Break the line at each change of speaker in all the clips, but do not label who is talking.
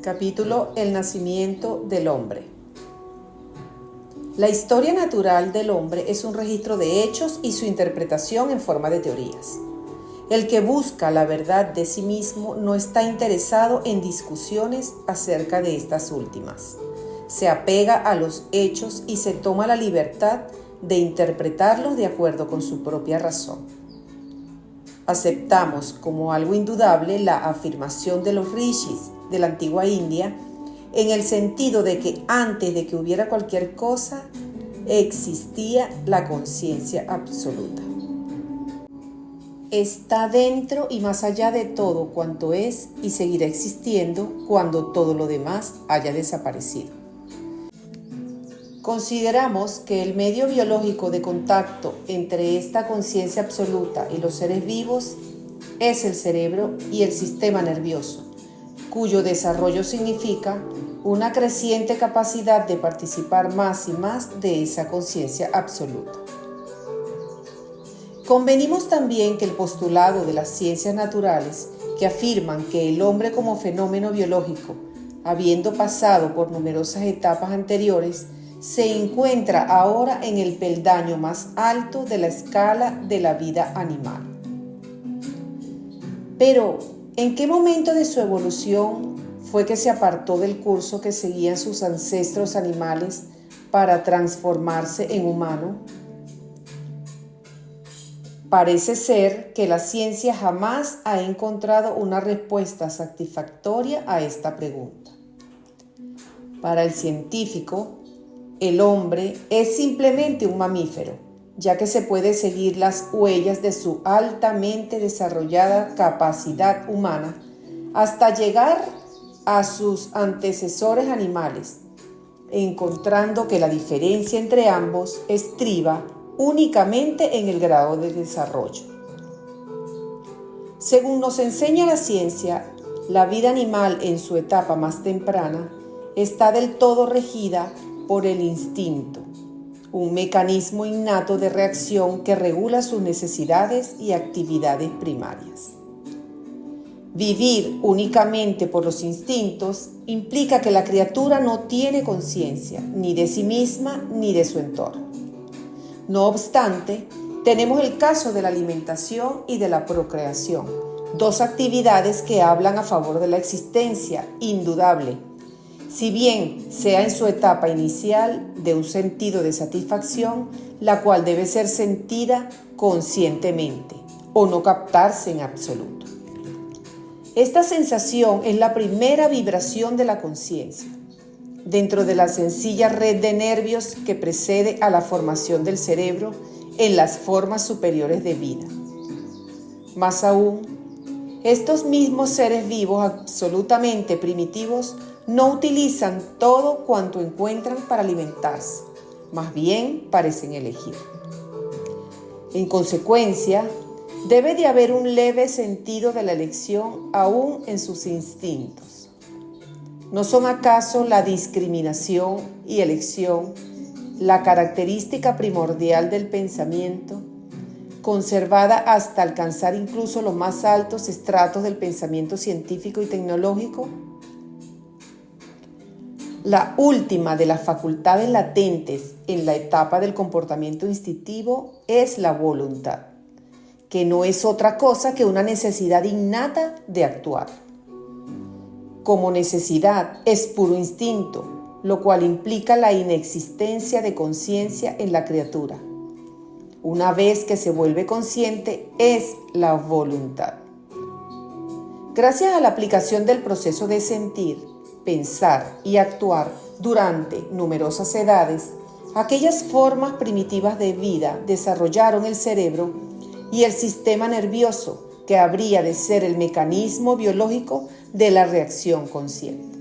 Capítulo El nacimiento del hombre. La historia natural del hombre es un registro de hechos y su interpretación en forma de teorías. El que busca la verdad de sí mismo no está interesado en discusiones acerca de estas últimas. Se apega a los hechos y se toma la libertad de interpretarlos de acuerdo con su propia razón. Aceptamos como algo indudable la afirmación de los rishis de la antigua India, en el sentido de que antes de que hubiera cualquier cosa, existía la conciencia absoluta. Está dentro y más allá de todo cuanto es y seguirá existiendo cuando todo lo demás haya desaparecido. Consideramos que el medio biológico de contacto entre esta conciencia absoluta y los seres vivos es el cerebro y el sistema nervioso, cuyo desarrollo significa una creciente capacidad de participar más y más de esa conciencia absoluta. Convenimos también que el postulado de las ciencias naturales, que afirman que el hombre como fenómeno biológico, habiendo pasado por numerosas etapas anteriores, se encuentra ahora en el peldaño más alto de la escala de la vida animal. Pero, ¿en qué momento de su evolución fue que se apartó del curso que seguían sus ancestros animales para transformarse en humano? Parece ser que la ciencia jamás ha encontrado una respuesta satisfactoria a esta pregunta. Para el científico, el hombre es simplemente un mamífero, ya que se puede seguir las huellas de su altamente desarrollada capacidad humana hasta llegar a sus antecesores animales, encontrando que la diferencia entre ambos estriba únicamente en el grado de desarrollo. Según nos enseña la ciencia, la vida animal en su etapa más temprana está del todo regida por el instinto, un mecanismo innato de reacción que regula sus necesidades y actividades primarias. Vivir únicamente por los instintos implica que la criatura no tiene conciencia ni de sí misma ni de su entorno. No obstante, tenemos el caso de la alimentación y de la procreación, dos actividades que hablan a favor de la existencia indudable, si bien sea en su etapa inicial de un sentido de satisfacción, la cual debe ser sentida conscientemente o no captarse en absoluto. Esta sensación es la primera vibración de la conciencia, dentro de la sencilla red de nervios que precede a la formación del cerebro en las formas superiores de vida. Más aún, estos mismos seres vivos absolutamente primitivos no utilizan todo cuanto encuentran para alimentarse, más bien parecen elegir. En consecuencia, debe de haber un leve sentido de la elección aún en sus instintos. ¿No son acaso la discriminación y elección la característica primordial del pensamiento, conservada hasta alcanzar incluso los más altos estratos del pensamiento científico y tecnológico? La última de las facultades latentes en la etapa del comportamiento instintivo es la voluntad, que no es otra cosa que una necesidad innata de actuar. Como necesidad es puro instinto, lo cual implica la inexistencia de conciencia en la criatura. Una vez que se vuelve consciente, es la voluntad. Gracias a la aplicación del proceso de sentir, pensar y actuar durante numerosas edades, aquellas formas primitivas de vida desarrollaron el cerebro y el sistema nervioso que habría de ser el mecanismo biológico de la reacción consciente.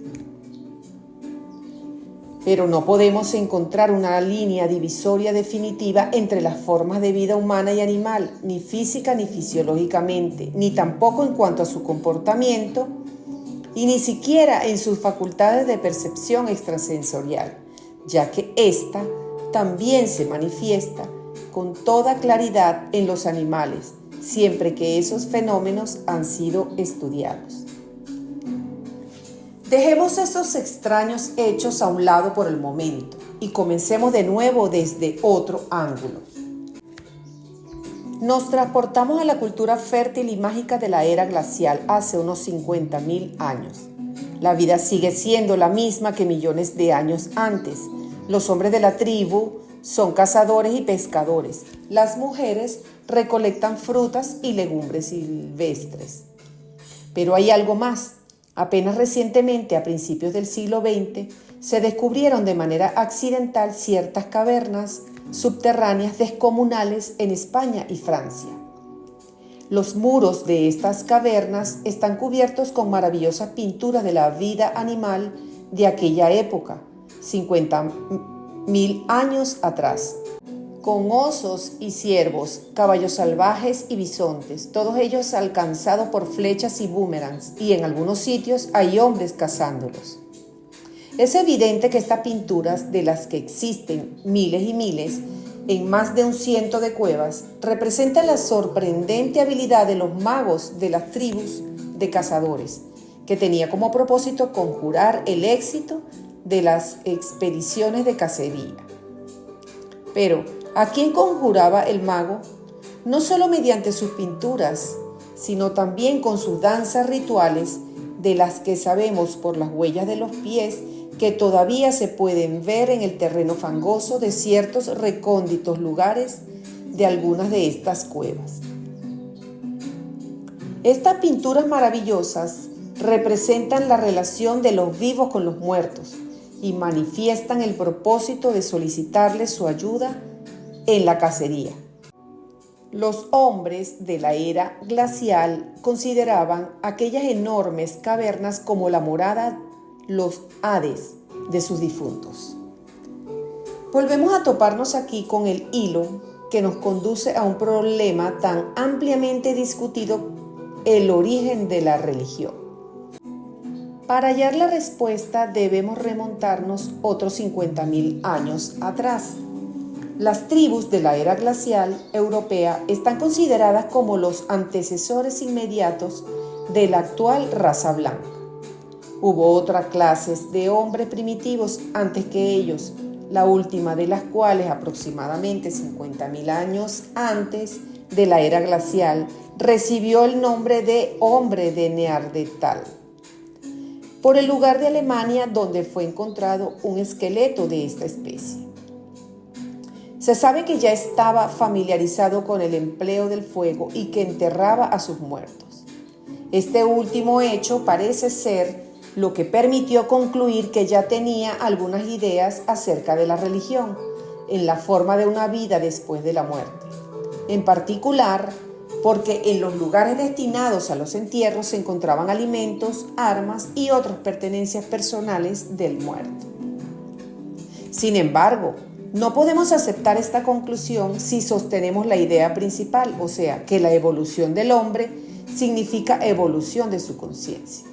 Pero no podemos encontrar una línea divisoria definitiva entre las formas de vida humana y animal, ni física ni fisiológicamente, ni tampoco en cuanto a su comportamiento, y ni siquiera en sus facultades de percepción extrasensorial, ya que ésta también se manifiesta con toda claridad en los animales, siempre que esos fenómenos han sido estudiados. Dejemos esos extraños hechos a un lado por el momento y comencemos de nuevo desde otro ángulo. Nos transportamos a la cultura fértil y mágica de la era glacial hace unos 50.000 años. La vida sigue siendo la misma que millones de años antes. Los hombres de la tribu son cazadores y pescadores. Las mujeres recolectan frutas y legumbres silvestres. Pero hay algo más. Apenas recientemente, a principios del siglo XX, se descubrieron de manera accidental ciertas cavernas subterráneas descomunales en España y Francia. Los muros de estas cavernas están cubiertos con maravillosas pinturas de la vida animal de aquella época, 50.000 años atrás, con osos y ciervos, caballos salvajes y bisontes, todos ellos alcanzados por flechas y boomerangs, y en algunos sitios hay hombres cazándolos. Es evidente que estas pinturas, de las que existen miles y miles, en más de 100 de cuevas, representan la sorprendente habilidad de los magos de las tribus de cazadores, que tenía como propósito conjurar el éxito de las expediciones de cacería. Pero, ¿a quién conjuraba el mago? No solo mediante sus pinturas, sino también con sus danzas rituales, de las que sabemos por las huellas de los pies que todavía se pueden ver en el terreno fangoso de ciertos recónditos lugares de algunas de estas cuevas. Estas pinturas maravillosas representan la relación de los vivos con los muertos y manifiestan el propósito de solicitarles su ayuda en la cacería. Los hombres de la era glacial consideraban aquellas enormes cavernas como la morada, los Hades de sus difuntos. Volvemos a toparnos aquí con el hilo que nos conduce a un problema tan ampliamente discutido: el origen de la religión. Para hallar la respuesta debemos remontarnos otros 50.000 años atrás. Las tribus de la era glacial europea están consideradas como los antecesores inmediatos de la actual raza blanca. Hubo otras clases de hombres primitivos antes que ellos, la última de las cuales, aproximadamente 50.000 años antes de la era glacial, recibió el nombre de hombre de Neandertal, por el lugar de Alemania donde fue encontrado un esqueleto de esta especie. Se sabe que ya estaba familiarizado con el empleo del fuego y que enterraba a sus muertos. Este último hecho parece ser lo que permitió concluir que ya tenía algunas ideas acerca de la religión, en la forma de una vida después de la muerte. En particular, porque en los lugares destinados a los entierros se encontraban alimentos, armas y otras pertenencias personales del muerto. Sin embargo, no podemos aceptar esta conclusión si sostenemos la idea principal, o sea, que la evolución del hombre significa evolución de su conciencia.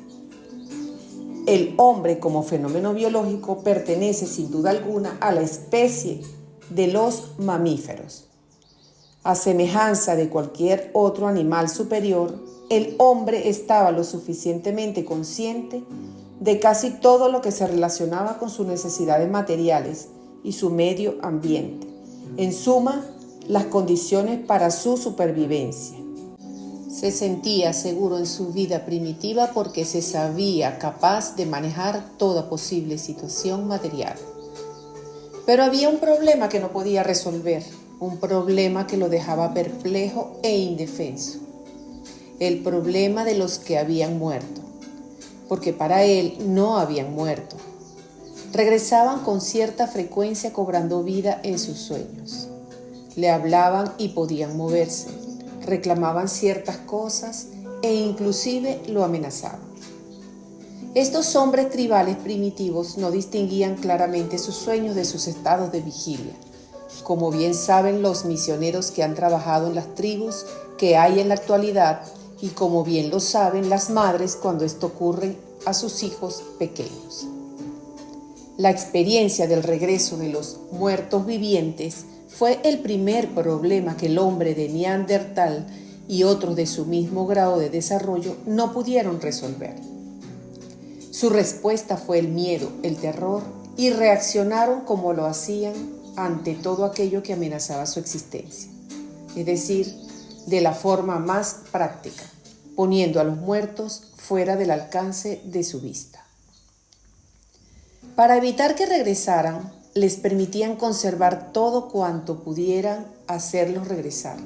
El hombre como fenómeno biológico pertenece sin duda alguna a la especie de los mamíferos. A semejanza de cualquier otro animal superior, el hombre estaba lo suficientemente consciente de casi todo lo que se relacionaba con sus necesidades materiales y su medio ambiente. En suma, las condiciones para su supervivencia. Se sentía seguro en su vida primitiva porque se sabía capaz de manejar toda posible situación material. Pero había un problema que no podía resolver, un problema que lo dejaba perplejo e indefenso. El problema de los que habían muerto, porque para él no habían muerto. Regresaban con cierta frecuencia cobrando vida en sus sueños. Le hablaban y podían moverse. Reclamaban ciertas cosas e inclusive lo amenazaban. Estos hombres tribales primitivos no distinguían claramente sus sueños de sus estados de vigilia, como bien saben los misioneros que han trabajado en las tribus que hay en la actualidad y como bien lo saben las madres cuando esto ocurre a sus hijos pequeños. La experiencia del regreso de los muertos vivientes fue el primer problema que el hombre de Neandertal y otros de su mismo grado de desarrollo no pudieron resolver. Su respuesta fue el miedo, el terror, y reaccionaron como lo hacían ante todo aquello que amenazaba su existencia, es decir, de la forma más práctica, poniendo a los muertos fuera del alcance de su vista. Para evitar que regresaran, les permitían conservar todo cuanto pudieran hacerlos regresar,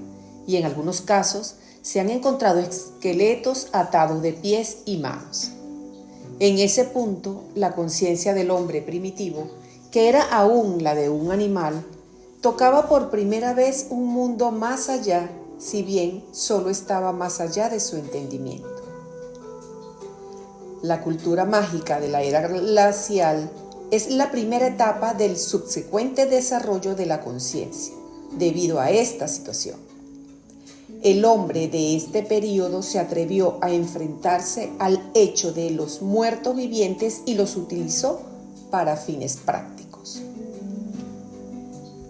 y en algunos casos se han encontrado esqueletos atados de pies y manos. En ese punto, la conciencia del hombre primitivo, que era aún la de un animal, tocaba por primera vez un mundo más allá, si bien solo estaba más allá de su entendimiento. La cultura mágica de la era glacial es la primera etapa del subsecuente desarrollo de la conciencia, debido a esta situación. El hombre de este periodo se atrevió a enfrentarse al hecho de los muertos vivientes y los utilizó para fines prácticos.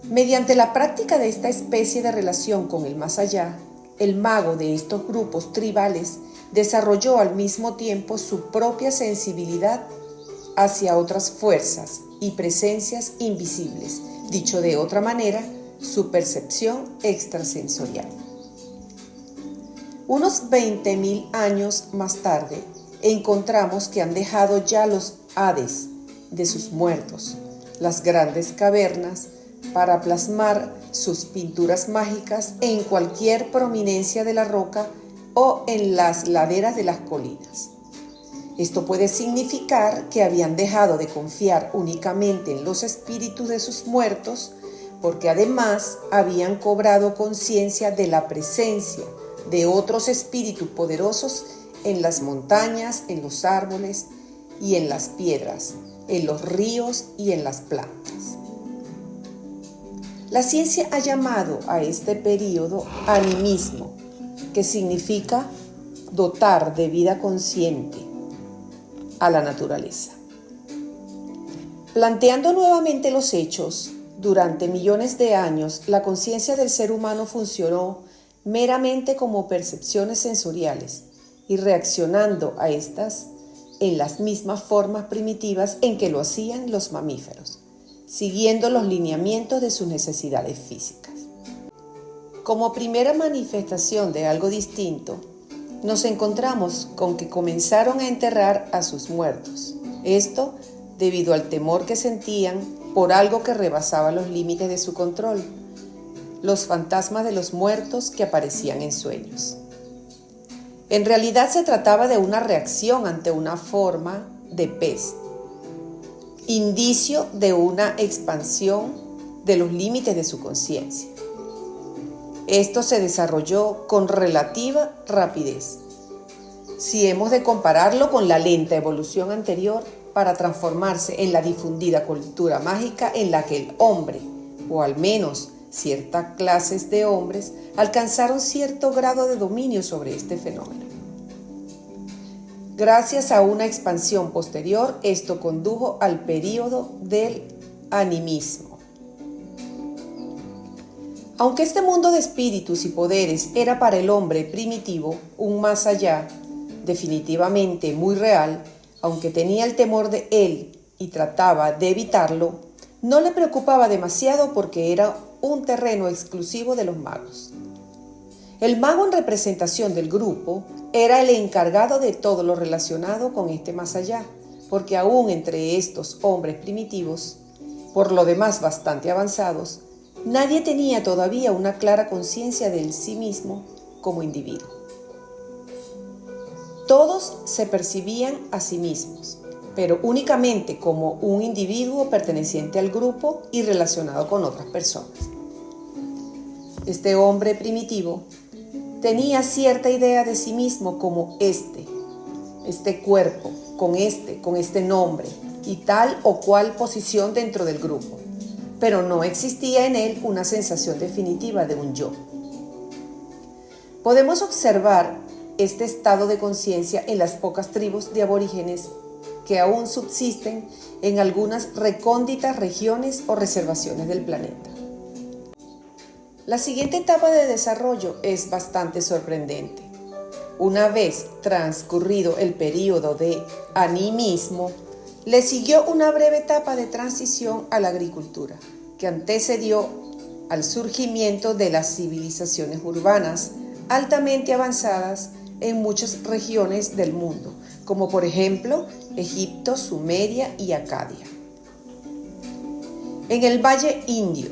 Mediante la práctica de esta especie de relación con el más allá, el mago de estos grupos tribales desarrolló al mismo tiempo su propia sensibilidad hacia otras fuerzas y presencias invisibles, dicho de otra manera, su percepción extrasensorial. Unos 20.000 años más tarde, encontramos que han dejado ya los Hades de sus muertos, las grandes cavernas, para plasmar sus pinturas mágicas en cualquier prominencia de la roca o en las laderas de las colinas. Esto puede significar que habían dejado de confiar únicamente en los espíritus de sus muertos, porque además habían cobrado conciencia de la presencia de otros espíritus poderosos en las montañas, en los árboles y en las piedras, en los ríos y en las plantas. La ciencia ha llamado a este periodo animismo, que significa dotar de vida consciente a la naturaleza. Planteando nuevamente los hechos, durante millones de años la conciencia del ser humano funcionó meramente como percepciones sensoriales y reaccionando a estas en las mismas formas primitivas en que lo hacían los mamíferos, siguiendo los lineamientos de sus necesidades físicas. Como primera manifestación de algo distinto, nos encontramos con que comenzaron a enterrar a sus muertos. Esto debido al temor que sentían por algo que rebasaba los límites de su control, los fantasmas de los muertos que aparecían en sueños. En realidad se trataba de una reacción ante una forma de pez, indicio de una expansión de los límites de su conciencia. Esto se desarrolló con relativa rapidez, si hemos de compararlo con la lenta evolución anterior para transformarse en la difundida cultura mágica en la que el hombre, o al menos ciertas clases de hombres, alcanzaron cierto grado de dominio sobre este fenómeno. Gracias a una expansión posterior, esto condujo al período del animismo. Aunque este mundo de espíritus y poderes era para el hombre primitivo un más allá, definitivamente muy real, aunque tenía el temor de él y trataba de evitarlo, no le preocupaba demasiado porque era un terreno exclusivo de los magos. El mago en representación del grupo era el encargado de todo lo relacionado con este más allá, porque aún entre estos hombres primitivos, por lo demás bastante avanzados, nadie tenía todavía una clara conciencia de sí mismo como individuo. Todos se percibían a sí mismos, pero únicamente como un individuo perteneciente al grupo y relacionado con otras personas. Este hombre primitivo tenía cierta idea de sí mismo como este cuerpo, con este nombre y tal o cual posición dentro del grupo, pero no existía en él una sensación definitiva de un yo. Podemos observar este estado de conciencia en las pocas tribus de aborígenes que aún subsisten en algunas recónditas regiones o reservaciones del planeta. La siguiente etapa de desarrollo es bastante sorprendente. Una vez transcurrido el período de animismo, le siguió una breve etapa de transición a la agricultura, que antecedió al surgimiento de las civilizaciones urbanas altamente avanzadas en muchas regiones del mundo, como por ejemplo Egipto, Sumeria y Acadia. En el Valle Indio,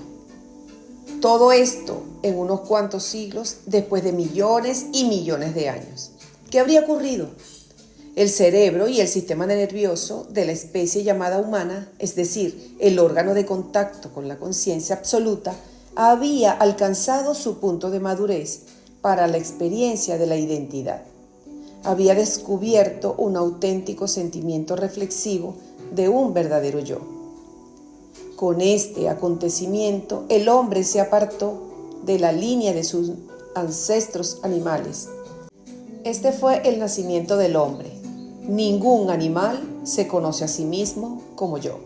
todo esto en unos cuantos siglos después de millones y millones de años. ¿Qué habría ocurrido? El cerebro y el sistema nervioso de la especie llamada humana, es decir, el órgano de contacto con la conciencia absoluta, había alcanzado su punto de madurez para la experiencia de la identidad. Había descubierto un auténtico sentimiento reflexivo de un verdadero yo. Con este acontecimiento, el hombre se apartó de la línea de sus ancestros animales. Este fue el nacimiento del hombre. Ningún animal se conoce a sí mismo como yo.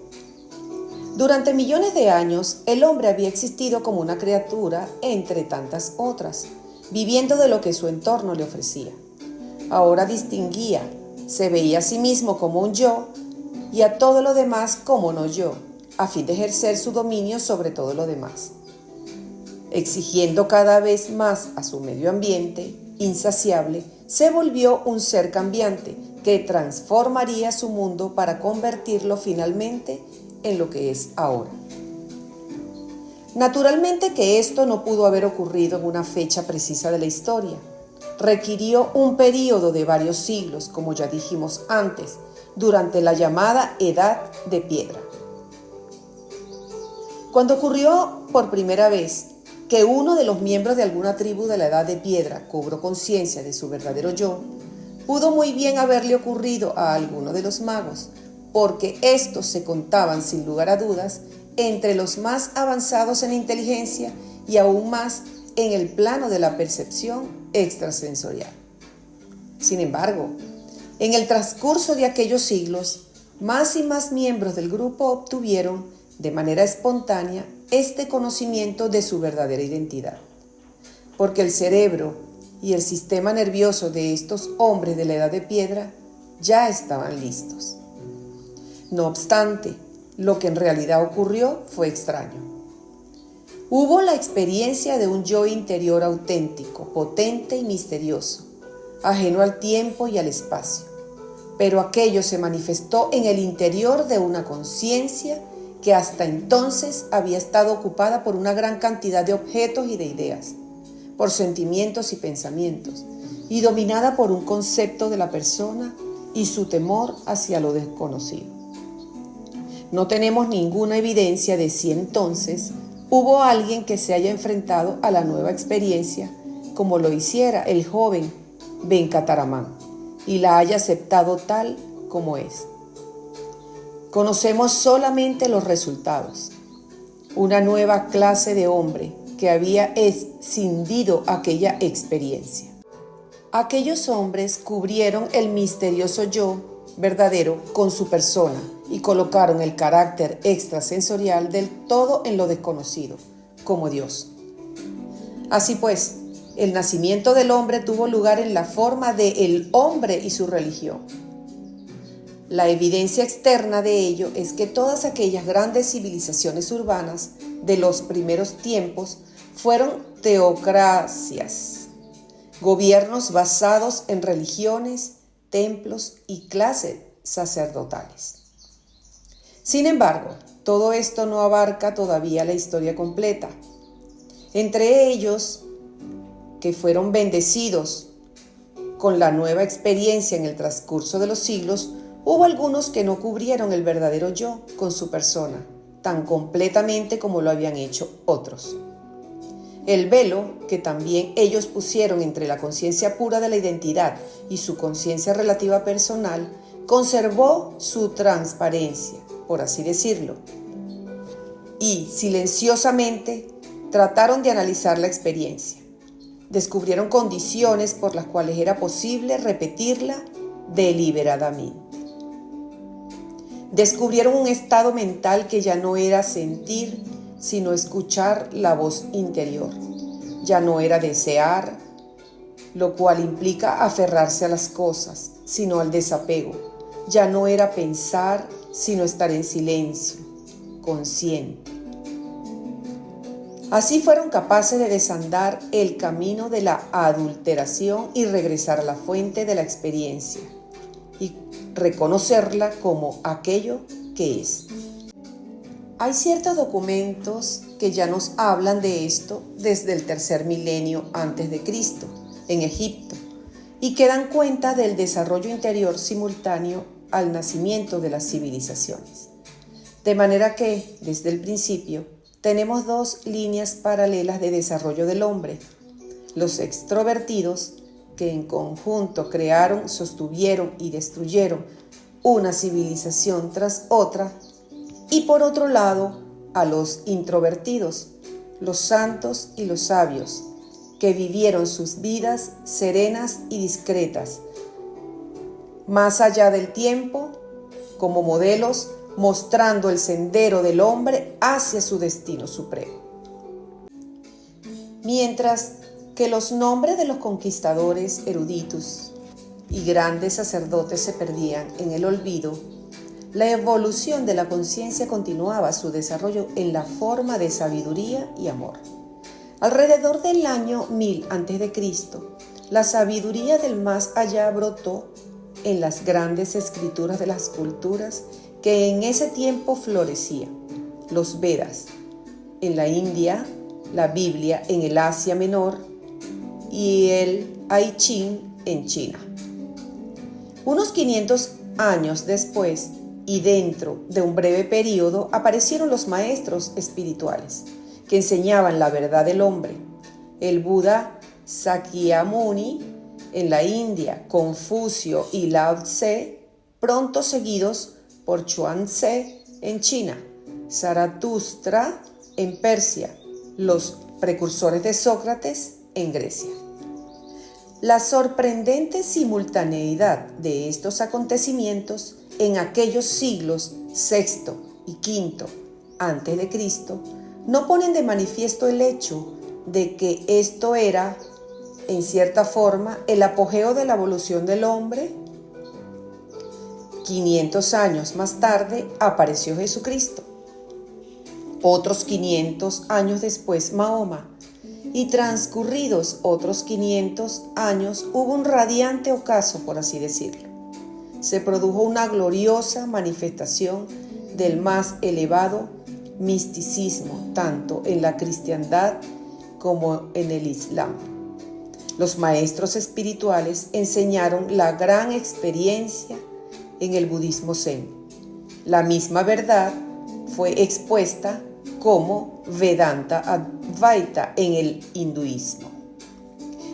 Durante millones de años, el hombre había existido como una criatura entre tantas otras, viviendo de lo que su entorno le ofrecía. Ahora distinguía, se veía a sí mismo como un yo y a todo lo demás como no yo, a fin de ejercer su dominio sobre todo lo demás. Exigiendo cada vez más a su medio ambiente, insaciable, se volvió un ser cambiante que transformaría su mundo para convertirlo finalmente en lo que es ahora. Naturalmente que esto no pudo haber ocurrido en una fecha precisa de la historia. Requirió un período de varios siglos, como ya dijimos antes, durante la llamada Edad de Piedra. Cuando ocurrió por primera vez que uno de los miembros de alguna tribu de la Edad de Piedra cobró conciencia de su verdadero yo, pudo muy bien haberle ocurrido a alguno de los magos, porque estos se contaban sin lugar a dudas entre los más avanzados en inteligencia y aún más en el plano de la percepción extrasensorial. Sin embargo, en el transcurso de aquellos siglos, más y más miembros del grupo obtuvieron, de manera espontánea, este conocimiento de su verdadera identidad, porque el cerebro y el sistema nervioso de estos hombres de la Edad de Piedra ya estaban listos. No obstante, lo que en realidad ocurrió fue extraño. Hubo la experiencia de un yo interior auténtico, potente y misterioso, ajeno al tiempo y al espacio, pero aquello se manifestó en el interior de una conciencia que hasta entonces había estado ocupada por una gran cantidad de objetos y de ideas, por sentimientos y pensamientos, y dominada por un concepto de la persona y su temor hacia lo desconocido. No tenemos ninguna evidencia de si entonces hubo alguien que se haya enfrentado a la nueva experiencia como lo hiciera el joven Venkataramán y la haya aceptado tal como es. Conocemos solamente los resultados. Una nueva clase de hombre que había escindido aquella experiencia. Aquellos hombres cubrieron el misterioso yo verdadero con su persona y colocaron el carácter extrasensorial del todo en lo desconocido, como Dios. Así pues, el nacimiento del hombre tuvo lugar en la forma de el hombre y su religión. La evidencia externa de ello es que todas aquellas grandes civilizaciones urbanas de los primeros tiempos fueron teocracias, gobiernos basados en religiones, templos y clases sacerdotales. Sin embargo, todo esto no abarca todavía la historia completa. Entre ellos, que fueron bendecidos con la nueva experiencia en el transcurso de los siglos, hubo algunos que no cubrieron el verdadero yo con su persona, tan completamente como lo habían hecho otros. El velo que también ellos pusieron entre la conciencia pura de la identidad y su conciencia relativa personal conservó su transparencia, por así decirlo, y silenciosamente trataron de analizar la experiencia. Descubrieron condiciones por las cuales era posible repetirla deliberadamente. Descubrieron un estado mental que ya no era sentir, sino escuchar la voz interior. Ya no era desear, lo cual implica aferrarse a las cosas, sino al desapego. Ya no era pensar, sino estar en silencio, consciente. Así fueron capaces de desandar el camino de la adulteración y regresar a la fuente de la experiencia y reconocerla como aquello que es. Hay ciertos documentos que ya nos hablan de esto desde el tercer milenio antes de Cristo, en Egipto, y que dan cuenta del desarrollo interior simultáneo al nacimiento de las civilizaciones. De manera que, desde el principio, tenemos dos líneas paralelas de desarrollo del hombre: los extrovertidos, que en conjunto crearon, sostuvieron y destruyeron una civilización tras otra, y por otro lado, a los introvertidos, los santos y los sabios, que vivieron sus vidas serenas y discretas, más allá del tiempo, como modelos, mostrando el sendero del hombre hacia su destino supremo. Mientras que los nombres de los conquistadores eruditos y grandes sacerdotes se perdían en el olvido, la evolución de la conciencia continuaba su desarrollo en la forma de sabiduría y amor. Alrededor del año 1000 a.C., la sabiduría del más allá brotó en las grandes escrituras de las culturas que en ese tiempo florecían: los Vedas en la India, la Biblia en el Asia Menor y el I Ching en China. Unos 500 años después, y dentro de un breve periodo, aparecieron los maestros espirituales que enseñaban la verdad del hombre: el Buda Sakyamuni en la India, Confucio y Lao Tse, pronto seguidos por Chuang-Tze en China, Zaratustra en Persia, los precursores de Sócrates en Grecia. La sorprendente simultaneidad de estos acontecimientos en aquellos siglos VI y V antes de Cristo no ponen de manifiesto el hecho de que esto era, en cierta forma, el apogeo de la evolución del hombre. 500 años más tarde apareció Jesucristo. Otros 500 años después, Mahoma. Y transcurridos otros 500 años, hubo un radiante ocaso, por así decirlo. Se produjo una gloriosa manifestación del más elevado misticismo, tanto en la cristiandad como en el Islam. Los maestros espirituales enseñaron la gran experiencia en el budismo zen. La misma verdad fue expuesta como Vedanta Advaita en el hinduismo.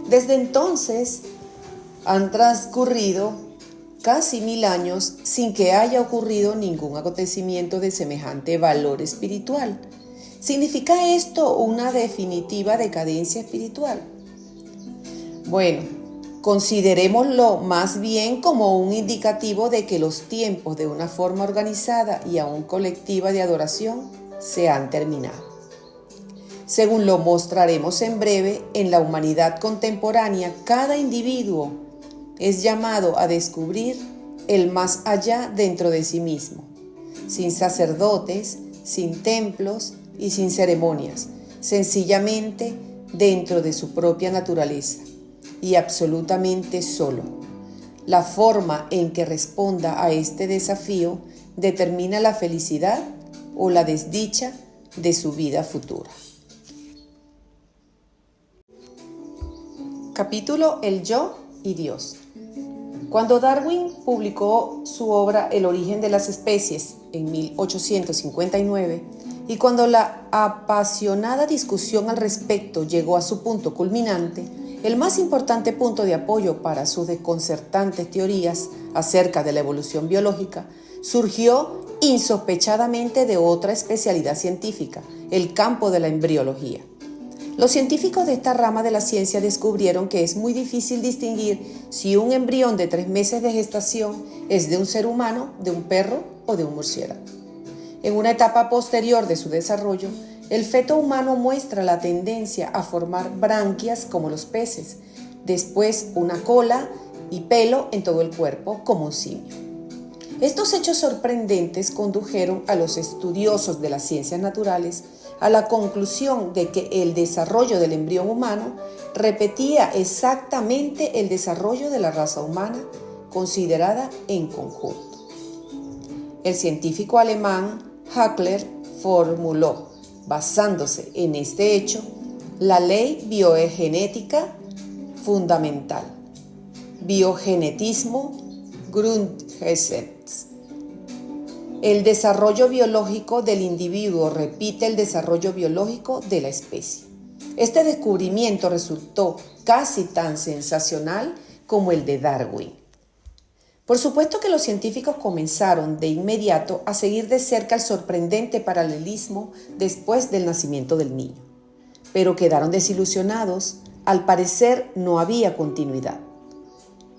Desde entonces han transcurrido casi 1000 años sin que haya ocurrido ningún acontecimiento de semejante valor espiritual. ¿Significa esto una definitiva decadencia espiritual? Bueno, considerémoslo más bien como un indicativo de que los tiempos de una forma organizada y aún colectiva de adoración se han terminado. Según lo mostraremos en breve, en la humanidad contemporánea, cada individuo es llamado a descubrir el más allá dentro de sí mismo, sin sacerdotes, sin templos y sin ceremonias, sencillamente dentro de su propia naturaleza y absolutamente solo. La forma en que responda a este desafío determina la felicidad o la desdicha de su vida futura. Capítulo El Yo y Dios. Cuando Darwin publicó su obra El origen de las especies en 1859, y cuando la apasionada discusión al respecto llegó a su punto culminante, el más importante punto de apoyo para sus desconcertantes teorías acerca de la evolución biológica surgió insospechadamente de otra especialidad científica, el campo de la embriología. Los científicos de esta rama de la ciencia descubrieron que es muy difícil distinguir si un embrión de 3 meses de gestación es de un ser humano, de un perro o de un murciélago. En una etapa posterior de su desarrollo, el feto humano muestra la tendencia a formar branquias como los peces, después una cola y pelo en todo el cuerpo como un simio. Estos hechos sorprendentes condujeron a los estudiosos de las ciencias naturales a la conclusión de que el desarrollo del embrión humano repetía exactamente el desarrollo de la raza humana considerada en conjunto. El científico alemán Haeckel formuló, basándose en este hecho, la ley biogenética fundamental, biogenetismo Grundgesetz. El desarrollo biológico del individuo repite el desarrollo biológico de la especie. Este descubrimiento resultó casi tan sensacional como el de Darwin. Por supuesto que los científicos comenzaron de inmediato a seguir de cerca el sorprendente paralelismo después del nacimiento del niño, pero quedaron desilusionados. Al parecer no había continuidad.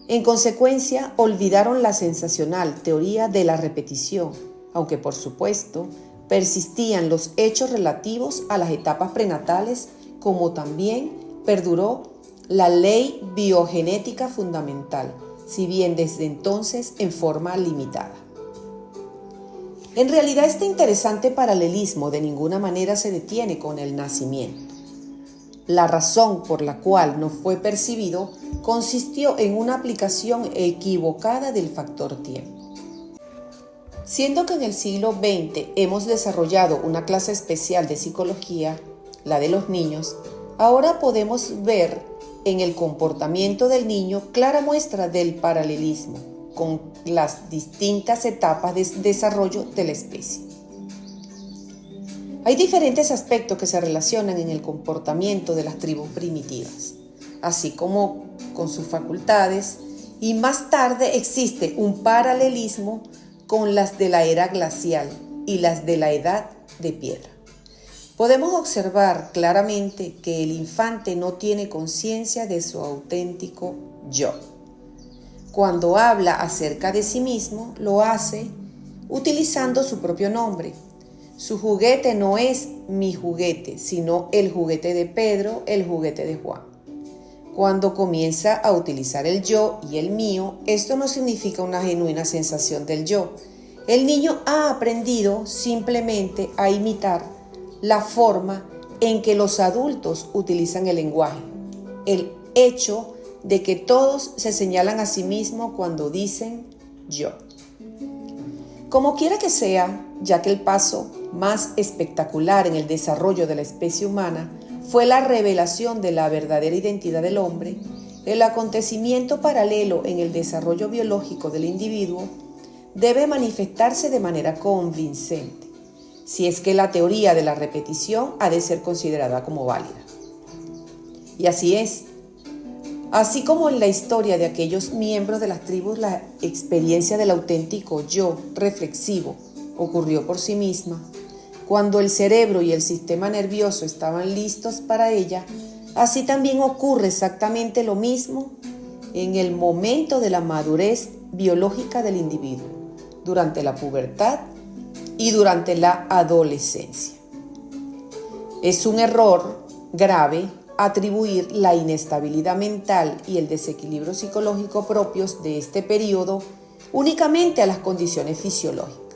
En consecuencia, olvidaron la sensacional teoría de la repetición, aunque por supuesto persistían los hechos relativos a las etapas prenatales, como también perduró la ley biogenética fundamental, si bien desde entonces en forma limitada. En realidad, este interesante paralelismo de ninguna manera se detiene con el nacimiento. La razón por la cual no fue percibido consistió en una aplicación equivocada del factor tiempo. Siendo que en el siglo XX hemos desarrollado una clase especial de psicología, la de los niños, ahora podemos ver en el comportamiento del niño clara muestra del paralelismo con las distintas etapas de desarrollo de la especie. Hay diferentes aspectos que se relacionan en el comportamiento de las tribus primitivas, así como con sus facultades, y más tarde existe un paralelismo con las de la era glacial y las de la edad de piedra. Podemos observar claramente que el infante no tiene conciencia de su auténtico yo. Cuando habla acerca de sí mismo, lo hace utilizando su propio nombre. Su juguete no es mi juguete, sino el juguete de Pedro, el juguete de Juan. Cuando comienza a utilizar el yo y el mío, esto no significa una genuina sensación del yo. El niño ha aprendido simplemente a imitar la forma en que los adultos utilizan el lenguaje, el hecho de que todos se señalan a sí mismos cuando dicen yo. Como quiera que sea, ya que el paso más espectacular en el desarrollo de la especie humana fue la revelación de la verdadera identidad del hombre, el acontecimiento paralelo en el desarrollo biológico del individuo debe manifestarse de manera convincente, si es que la teoría de la repetición ha de ser considerada como válida. Y así es. Así como en la historia de aquellos miembros de las tribus la experiencia del auténtico yo reflexivo ocurrió por sí misma, cuando el cerebro y el sistema nervioso estaban listos para ella, así también ocurre exactamente lo mismo en el momento de la madurez biológica del individuo, durante la pubertad y durante la adolescencia. Es un error grave atribuir la inestabilidad mental y el desequilibrio psicológico propios de este periodo únicamente a las condiciones fisiológicas.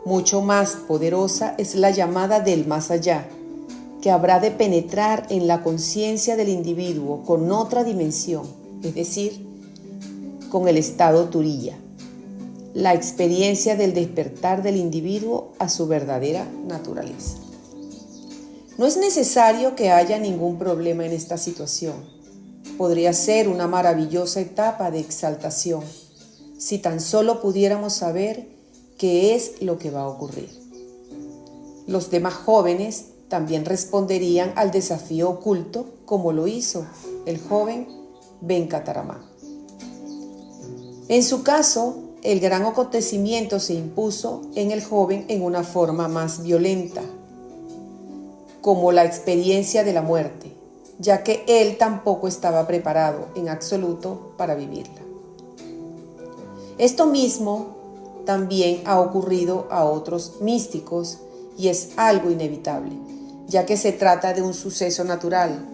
Mucho más poderosa es la llamada del más allá, que habrá de penetrar en la conciencia del individuo con otra dimensión, es decir, con el estado Turiya, la experiencia del despertar del individuo a su verdadera naturaleza. No es necesario que haya ningún problema en esta situación. Podría ser una maravillosa etapa de exaltación, si tan solo pudiéramos saber qué es lo que va a ocurrir. Los demás jóvenes también responderían al desafío oculto como lo hizo el joven Venkataraman. En su caso, el gran acontecimiento se impuso en el joven en una forma más violenta, como la experiencia de la muerte, ya que él tampoco estaba preparado en absoluto para vivirla. Esto mismo también ha ocurrido a otros místicos y es algo inevitable, ya que se trata de un suceso natural.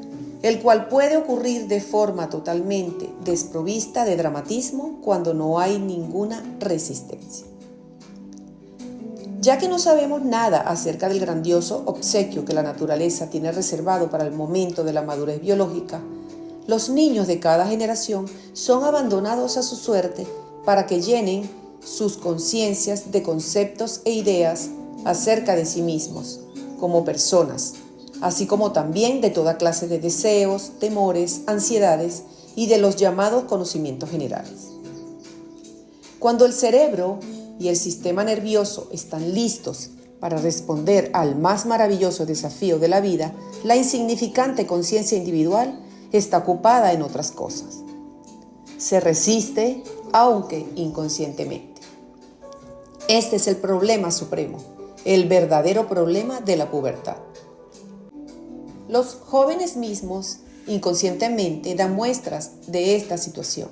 el cual puede ocurrir de forma totalmente desprovista de dramatismo cuando no hay ninguna resistencia. Ya que no sabemos nada acerca del grandioso obsequio que la naturaleza tiene reservado para el momento de la madurez biológica, los niños de cada generación son abandonados a su suerte para que llenen sus conciencias de conceptos e ideas acerca de sí mismos, como personas, así como también de toda clase de deseos, temores, ansiedades y de los llamados conocimientos generales. Cuando el cerebro y el sistema nervioso están listos para responder al más maravilloso desafío de la vida, la insignificante conciencia individual está ocupada en otras cosas. Se resiste, aunque inconscientemente. Este es el problema supremo, el verdadero problema de la pubertad. Los jóvenes mismos inconscientemente dan muestras de esta situación.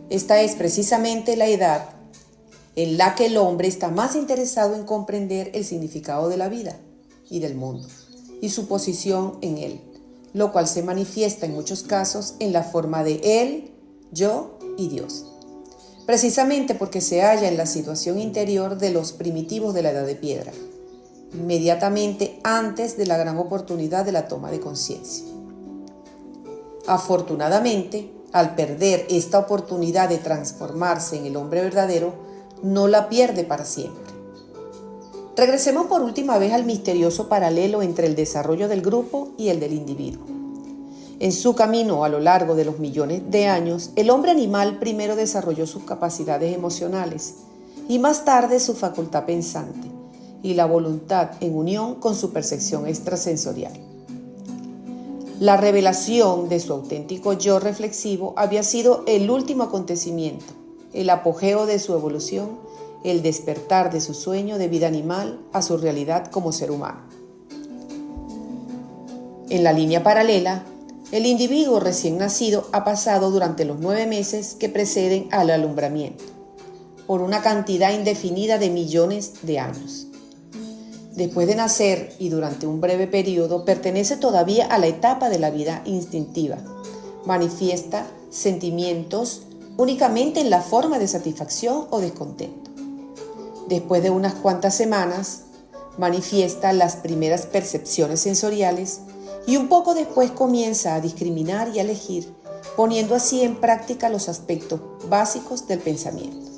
Esta es precisamente la edad en la que el hombre está más interesado en comprender el significado de la vida y del mundo y su posición en él, lo cual se manifiesta en muchos casos en la forma de él, yo y Dios, precisamente porque se halla en la situación interior de los primitivos de la Edad de Piedra, inmediatamente antes de la gran oportunidad de la toma de conciencia. Afortunadamente, al perder esta oportunidad de transformarse en el hombre verdadero, no la pierde para siempre. Regresemos por última vez al misterioso paralelo entre el desarrollo del grupo y el del individuo. En su camino a lo largo de los millones de años, el hombre animal primero desarrolló sus capacidades emocionales y más tarde su facultad pensante y la voluntad en unión con su percepción extrasensorial. La revelación de su auténtico yo reflexivo había sido el último acontecimiento, el apogeo de su evolución, el despertar de su sueño de vida animal a su realidad como ser humano. En la línea paralela, el individuo recién nacido ha pasado durante los 9 meses que preceden al alumbramiento, por una cantidad indefinida de millones de años. Después de nacer y durante un breve periodo, pertenece todavía a la etapa de la vida instintiva. Manifiesta sentimientos únicamente en la forma de satisfacción o descontento. Después de unas cuantas semanas, manifiesta las primeras percepciones sensoriales y un poco después comienza a discriminar y a elegir, poniendo así en práctica los aspectos básicos del pensamiento.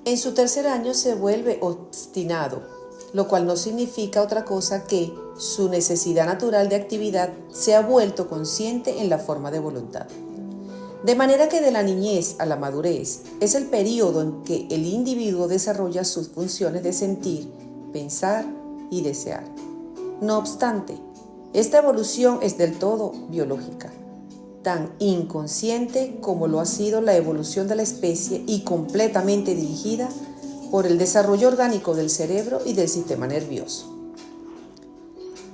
En su tercer año se vuelve obstinado, lo cual no significa otra cosa que su necesidad natural de actividad se ha vuelto consciente en la forma de voluntad. De manera que de la niñez a la madurez es el periodo en que el individuo desarrolla sus funciones de sentir, pensar y desear. No obstante, esta evolución es del todo biológica, tan inconsciente como lo ha sido la evolución de la especie y completamente dirigida por el desarrollo orgánico del cerebro y del sistema nervioso.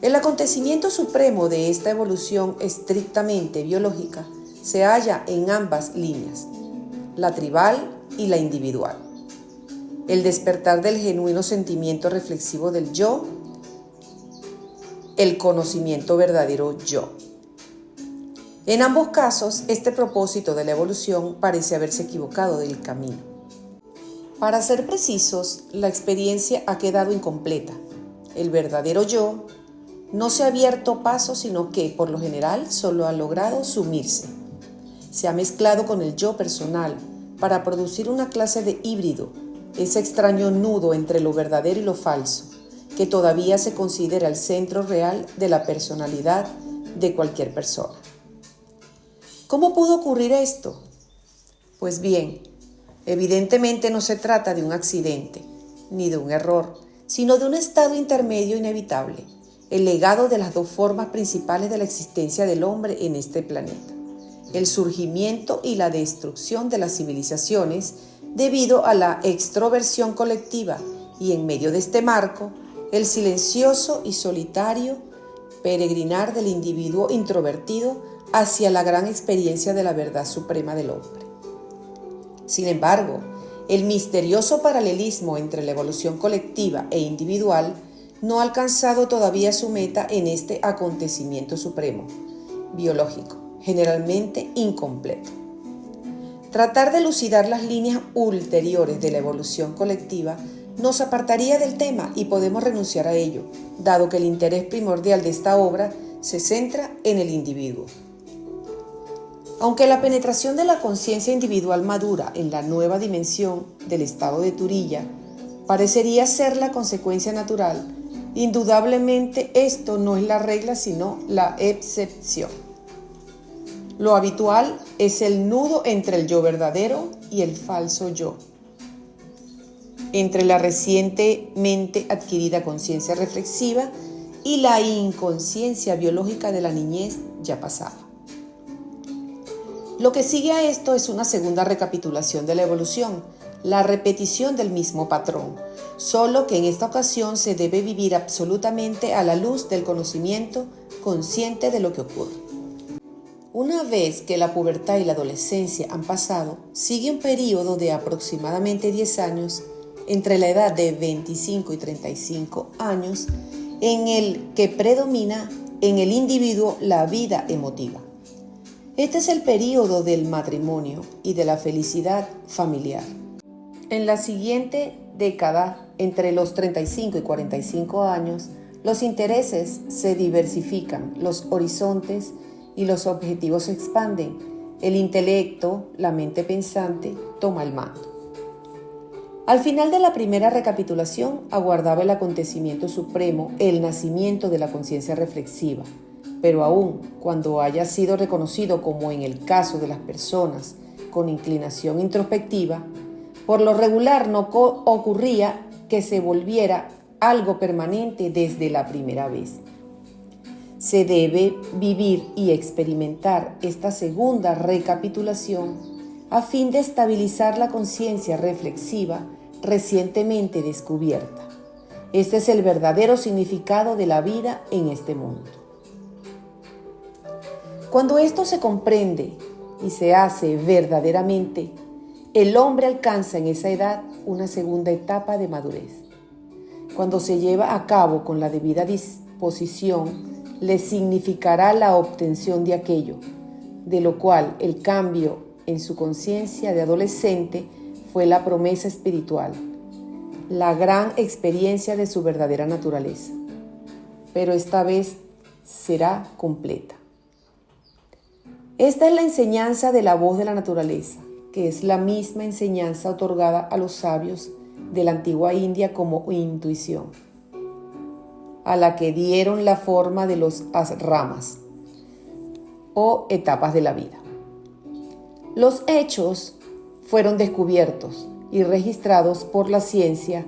El acontecimiento supremo de esta evolución estrictamente biológica se halla en ambas líneas, la tribal y la individual. El despertar del genuino sentimiento reflexivo del yo, el conocimiento verdadero yo. En ambos casos, este propósito de la evolución parece haberse equivocado del camino. Para ser precisos, la experiencia ha quedado incompleta. El verdadero yo no se ha abierto paso, sino que, por lo general, solo ha logrado sumirse. Se ha mezclado con el yo personal para producir una clase de híbrido, ese extraño nudo entre lo verdadero y lo falso, que todavía se considera el centro real de la personalidad de cualquier persona. ¿Cómo pudo ocurrir esto? Pues bien, evidentemente no se trata de un accidente, ni de un error, sino de un estado intermedio inevitable, el legado de las dos formas principales de la existencia del hombre en este planeta: el surgimiento y la destrucción de las civilizaciones debido a la extroversión colectiva y, en medio de este marco, el silencioso y solitario peregrinar del individuo introvertido hacia la gran experiencia de la verdad suprema del hombre. Sin embargo, el misterioso paralelismo entre la evolución colectiva e individual no ha alcanzado todavía su meta en este acontecimiento supremo, biológico, generalmente incompleto. Tratar de elucidar las líneas ulteriores de la evolución colectiva nos apartaría del tema y podemos renunciar a ello, dado que el interés primordial de esta obra se centra en el individuo. Aunque la penetración de la conciencia individual madura en la nueva dimensión del estado de Turiya parecería ser la consecuencia natural, indudablemente esto no es la regla sino la excepción. Lo habitual es el nudo entre el yo verdadero y el falso yo, entre la recientemente adquirida conciencia reflexiva y la inconsciencia biológica de la niñez ya pasada. Lo que sigue a esto es una segunda recapitulación de la evolución, la repetición del mismo patrón, solo que en esta ocasión se debe vivir absolutamente a la luz del conocimiento consciente de lo que ocurre. Una vez que la pubertad y la adolescencia han pasado, sigue un periodo de aproximadamente 10 años entre la edad de 25 y 35 años en el que predomina en el individuo la vida emotiva. Este es el periodo del matrimonio y de la felicidad familiar. En la siguiente década, entre los 35 y 45 años, los intereses se diversifican, los horizontes y los objetivos se expanden. El intelecto, la mente pensante, toma el mando. Al final de la primera recapitulación, aguardaba el acontecimiento supremo, el nacimiento de la conciencia reflexiva. Pero aún cuando haya sido reconocido como en el caso de las personas con inclinación introspectiva, por lo regular no ocurría que se volviera algo permanente desde la primera vez. Se debe vivir y experimentar esta segunda recapitulación a fin de estabilizar la conciencia reflexiva recientemente descubierta. Este es el verdadero significado de la vida en este mundo. Cuando esto se comprende y se hace verdaderamente, el hombre alcanza en esa edad una segunda etapa de madurez. Cuando se lleva a cabo con la debida disposición, le significará la obtención de aquello, de lo cual el cambio en su conciencia de adolescente fue la promesa espiritual, la gran experiencia de su verdadera naturaleza. Pero esta vez será completa. Esta es la enseñanza de la voz de la naturaleza, que es la misma enseñanza otorgada a los sabios de la antigua India como intuición, a la que dieron la forma de los asramas o etapas de la vida. Los hechos fueron descubiertos y registrados por la ciencia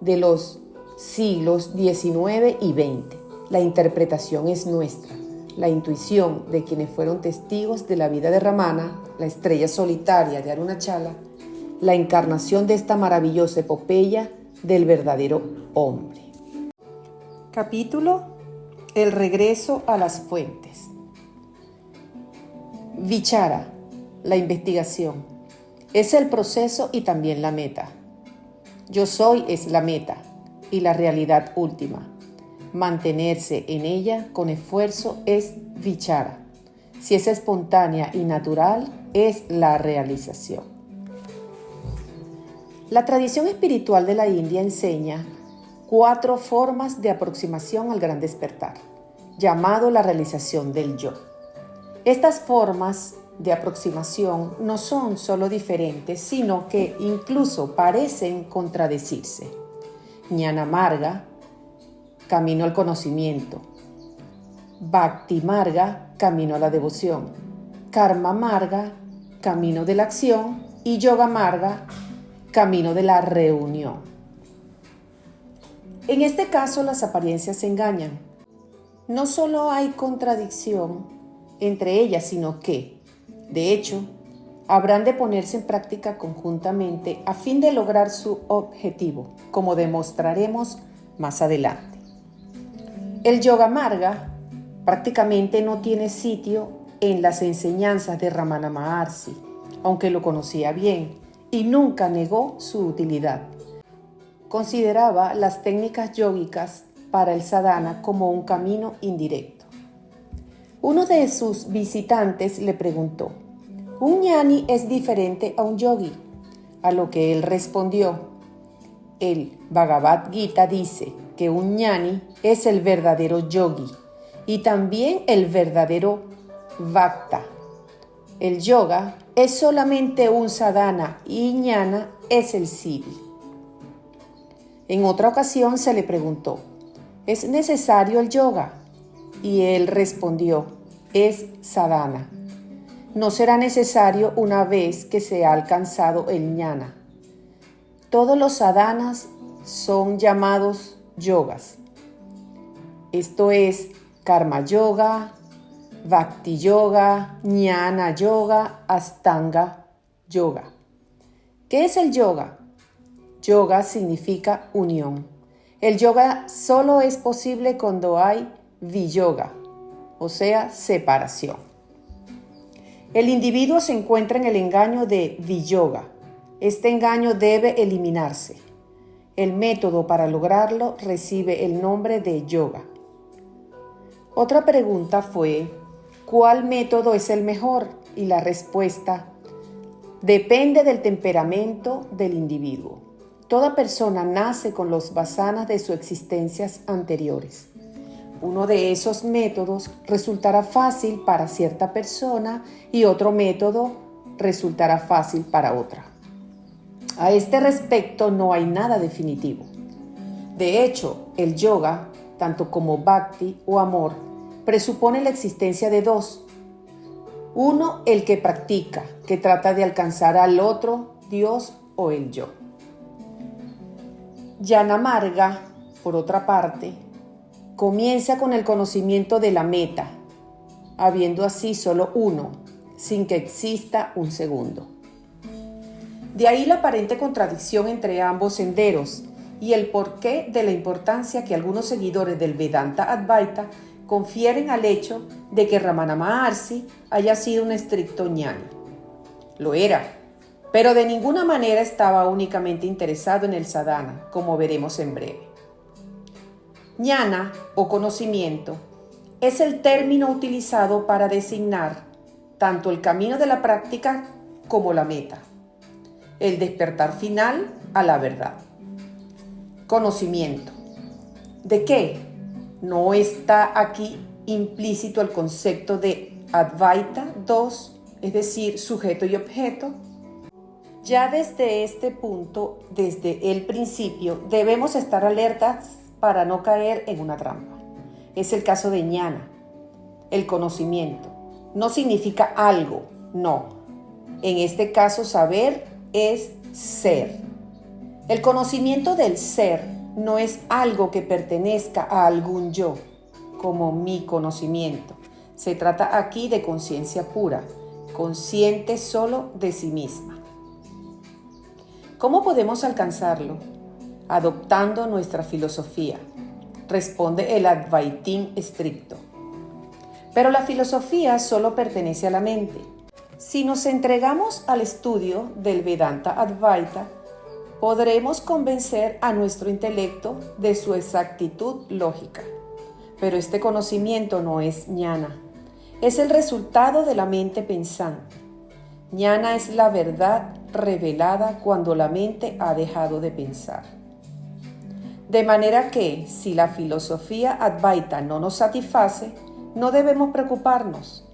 de los siglos XIX y XX. La interpretación es nuestra. La intuición de quienes fueron testigos de la vida de Ramana, la estrella solitaria de Arunachala, la encarnación de esta maravillosa epopeya del verdadero hombre. Capítulo: El regreso a las fuentes. Vichara, la investigación, es el proceso y también la meta. Yo soy es la meta y la realidad última. Mantenerse en ella con esfuerzo es vichara. Si es espontánea y natural, es la realización. La tradición espiritual de la India enseña 4 formas de aproximación al gran despertar, llamado la realización del yo. Estas formas de aproximación no son solo diferentes, sino que incluso parecen contradecirse. Jnana Marga, camino al conocimiento. Bhakti Marga, camino a la devoción. Karma Marga, camino de la acción. Y Yoga Marga, camino de la reunión. En este caso, las apariencias engañan. No solo hay contradicción entre ellas, sino que, de hecho, habrán de ponerse en práctica conjuntamente a fin de lograr su objetivo, como demostraremos más adelante. El Yoga Marga prácticamente no tiene sitio en las enseñanzas de Ramana Maharshi, aunque lo conocía bien y nunca negó su utilidad. Consideraba las técnicas yógicas para el sadhana como un camino indirecto. Uno de sus visitantes le preguntó: ¿un ñani es diferente a un yogi? A lo que él respondió: el Bhagavad Gita dice que un ñani es el verdadero yogi y también el verdadero bhakta. El yoga es solamente un sadhana y ñana es el siddhi. En otra ocasión se le preguntó: ¿es necesario el yoga? Y él respondió: es sadhana. No será necesario una vez que se ha alcanzado el ñana. Todos los sadhanas son llamados yogas. Esto es karma yoga, bhakti yoga, jnana yoga, astanga yoga. ¿Qué es el yoga? Yoga significa unión. El yoga solo es posible cuando hay viyoga, o sea, separación. El individuo se encuentra en el engaño de viyoga. Este engaño debe eliminarse. El método para lograrlo recibe el nombre de yoga. Otra pregunta fue: ¿cuál método es el mejor? Y la respuesta: depende del temperamento del individuo. Toda persona nace con los vasanas de sus existencias anteriores. Uno de esos métodos resultará fácil para cierta persona y otro método resultará fácil para otra. A este respecto no hay nada definitivo. De hecho, el yoga, tanto como bhakti o amor, presupone la existencia de dos. Uno, el que practica, que trata de alcanzar al otro, Dios o el yo. Jnana Marga, por otra parte, comienza con el conocimiento de la meta, habiendo así solo uno, sin que exista un segundo. De ahí la aparente contradicción entre ambos senderos y el porqué de la importancia que algunos seguidores del Vedanta Advaita confieren al hecho de que Ramana Maharshi haya sido un estricto ñani. Lo era, pero de ninguna manera estaba únicamente interesado en el sadhana, como veremos en breve. Jnana o conocimiento es el término utilizado para designar tanto el camino de la práctica como la meta, el despertar final a la verdad. Conocimiento. ¿De qué? No está aquí implícito el concepto de Advaita 2, es decir, sujeto y objeto. Ya desde este punto, desde el principio, debemos estar alertas para no caer en una trampa. Es el caso de ñana. El conocimiento no significa algo, no. En este caso, saber es ser. El conocimiento del ser no es algo que pertenezca a algún yo, como mi conocimiento. Se trata aquí de conciencia pura, consciente solo de sí misma. ¿Cómo podemos alcanzarlo? Adoptando nuestra filosofía, responde el Advaitín estricto. Pero la filosofía solo pertenece a la mente. Si nos entregamos al estudio del Vedanta Advaita, podremos convencer a nuestro intelecto de su exactitud lógica. Pero este conocimiento no es jnana, es el resultado de la mente pensante. Jnana es la verdad revelada cuando la mente ha dejado de pensar. De manera que, si la filosofía Advaita no nos satisface, no debemos preocuparnos.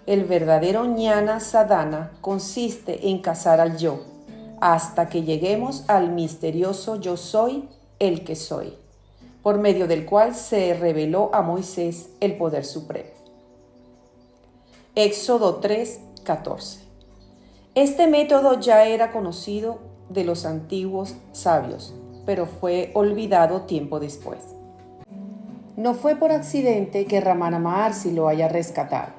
El verdadero jnana sadhana consiste en cazar al yo, hasta que lleguemos al misterioso yo soy, el que soy, por medio del cual se reveló a Moisés el poder supremo. Éxodo 3:14. Este método ya era conocido de los antiguos sabios, pero fue olvidado tiempo después. No fue por accidente que Ramana Maharshi lo haya rescatado.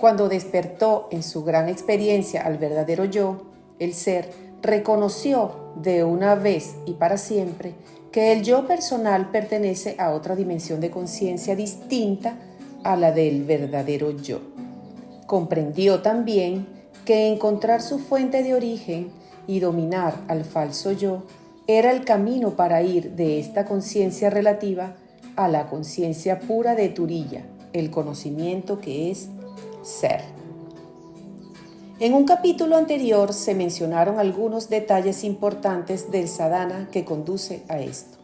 Cuando despertó en su gran experiencia al verdadero yo, el ser, reconoció de una vez y para siempre que el yo personal pertenece a otra dimensión de conciencia distinta a la del verdadero yo. Comprendió también que encontrar su fuente de origen y dominar al falso yo era el camino para ir de esta conciencia relativa a la conciencia pura de Turiya, el conocimiento que es ser. En un capítulo anterior se mencionaron algunos detalles importantes del sadhana que conduce a esto.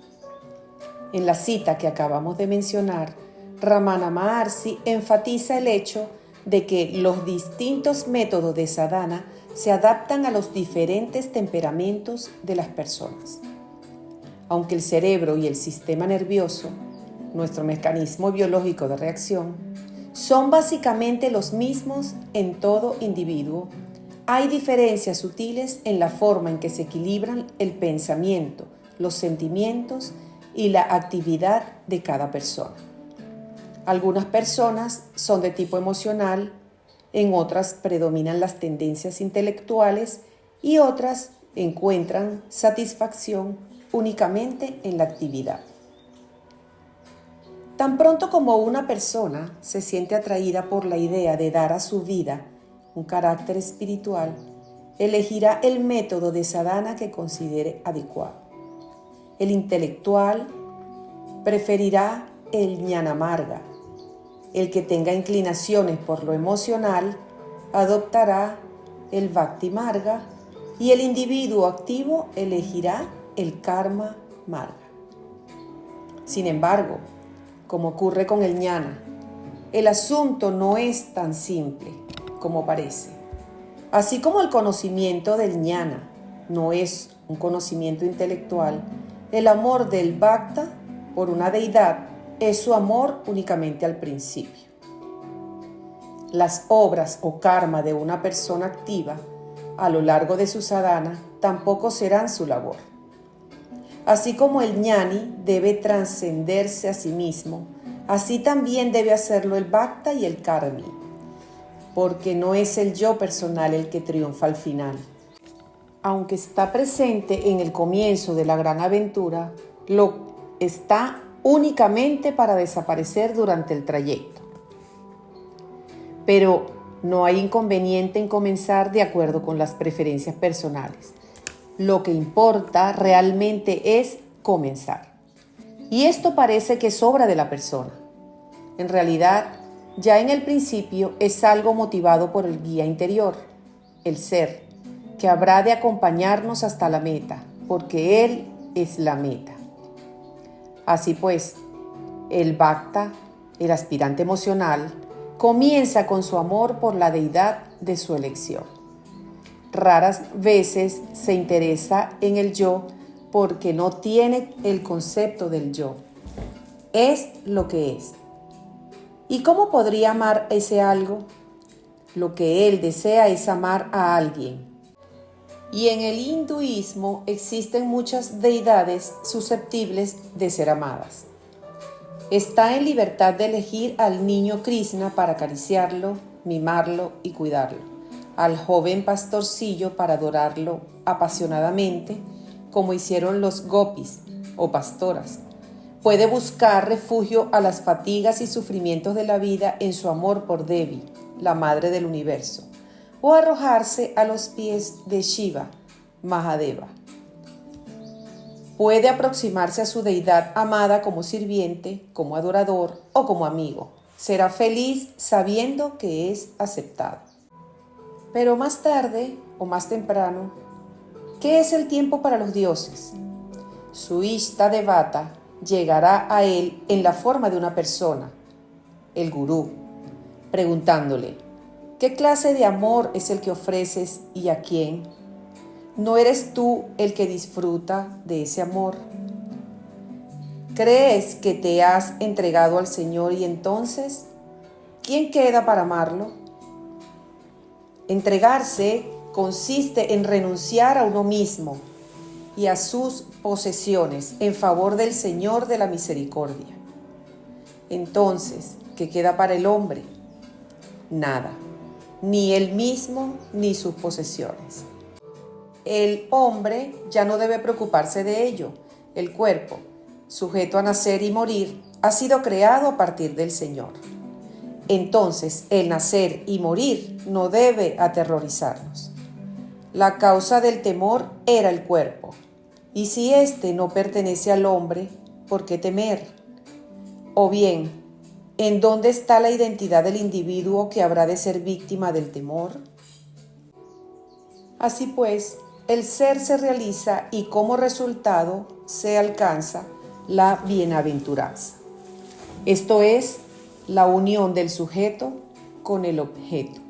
En la cita que acabamos de mencionar, Ramana Maharshi enfatiza el hecho de que los distintos métodos de sadhana se adaptan a los diferentes temperamentos de las personas. Aunque el cerebro y el sistema nervioso, nuestro mecanismo biológico de reacción, son básicamente los mismos en todo individuo, hay diferencias sutiles en la forma en que se equilibran el pensamiento, los sentimientos y la actividad de cada persona. Algunas personas son de tipo emocional, en otras predominan las tendencias intelectuales y otras encuentran satisfacción únicamente en la actividad. Tan pronto como una persona se siente atraída por la idea de dar a su vida un carácter espiritual, elegirá el método de sadhana que considere adecuado. El intelectual preferirá el jnana marga. El que tenga inclinaciones por lo emocional adoptará el bhakti marga y el individuo activo elegirá el karma marga. Sin embargo, como ocurre con el jnana, el asunto no es tan simple como parece. Así como el conocimiento del jnana no es un conocimiento intelectual, el amor del bhakta por una deidad es su amor únicamente al principio. Las obras o karma de una persona activa a lo largo de su sadhana tampoco serán su labor. Así como el jnani debe trascenderse a sí mismo, así también debe hacerlo el bhakta y el karmi, porque no es el yo personal el que triunfa al final. Aunque está presente en el comienzo de la gran aventura, lo está únicamente para desaparecer durante el trayecto. Pero no hay inconveniente en comenzar de acuerdo con las preferencias personales. Lo que importa realmente es comenzar. Y esto parece que es obra de la persona. En realidad, ya en el principio es algo motivado por el guía interior, el ser, que habrá de acompañarnos hasta la meta, porque Él es la meta. Así pues, el bhakta, el aspirante emocional, comienza con su amor por la deidad de su elección. Raras veces se interesa en el yo porque no tiene el concepto del yo. Es lo que es. ¿Y cómo podría amar ese algo? Lo que él desea es amar a alguien. Y en el hinduismo existen muchas deidades susceptibles de ser amadas. Está en libertad de elegir al niño Krishna para acariciarlo, mimarlo y cuidarlo, al joven pastorcillo para adorarlo apasionadamente, como hicieron los gopis o pastoras. Puede buscar refugio a las fatigas y sufrimientos de la vida en su amor por Devi, la madre del universo, o arrojarse a los pies de Shiva, Mahadeva. Puede aproximarse a su deidad amada como sirviente, como adorador o como amigo. Será feliz sabiendo que es aceptado. Pero más tarde o más temprano, ¿qué es el tiempo para los dioses? Su Ishta Devata llegará a él en la forma de una persona, el gurú, preguntándole: ¿qué clase de amor es el que ofreces y a quién? ¿No eres tú el que disfruta de ese amor? ¿Crees que te has entregado al Señor y entonces, quién queda para amarlo? Entregarse consiste en renunciar a uno mismo y a sus posesiones en favor del Señor de la misericordia. Entonces, ¿qué queda para el hombre? Nada, ni él mismo ni sus posesiones. El hombre ya no debe preocuparse de ello. El cuerpo, sujeto a nacer y morir, ha sido creado a partir del Señor. Entonces, el nacer y morir no debe aterrorizarnos. La causa del temor era el cuerpo. Y si éste no pertenece al hombre, ¿por qué temer? O bien, ¿en dónde está la identidad del individuo que habrá de ser víctima del temor? Así pues, el ser se realiza y como resultado se alcanza la bienaventuranza. Esto es la unión del sujeto con el objeto,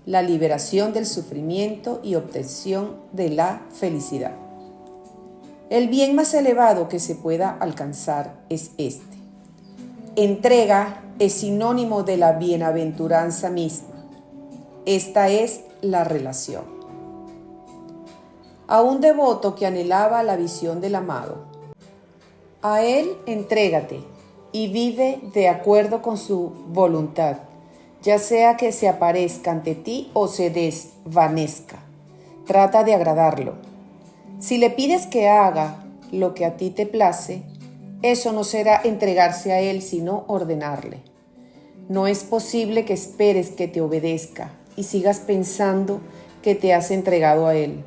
la liberación del sufrimiento y obtención de la felicidad. El bien más elevado que se pueda alcanzar es este. Entrega es sinónimo de la bienaventuranza misma. Esta es la relación. A un devoto que anhelaba la visión del amado, a él entrégate y vive de acuerdo con su voluntad, ya sea que se aparezca ante ti o se desvanezca. Trata de agradarlo. Si le pides que haga lo que a ti te place, eso no será entregarse a él, sino ordenarle. No es posible que esperes que te obedezca y sigas pensando que te has entregado a él.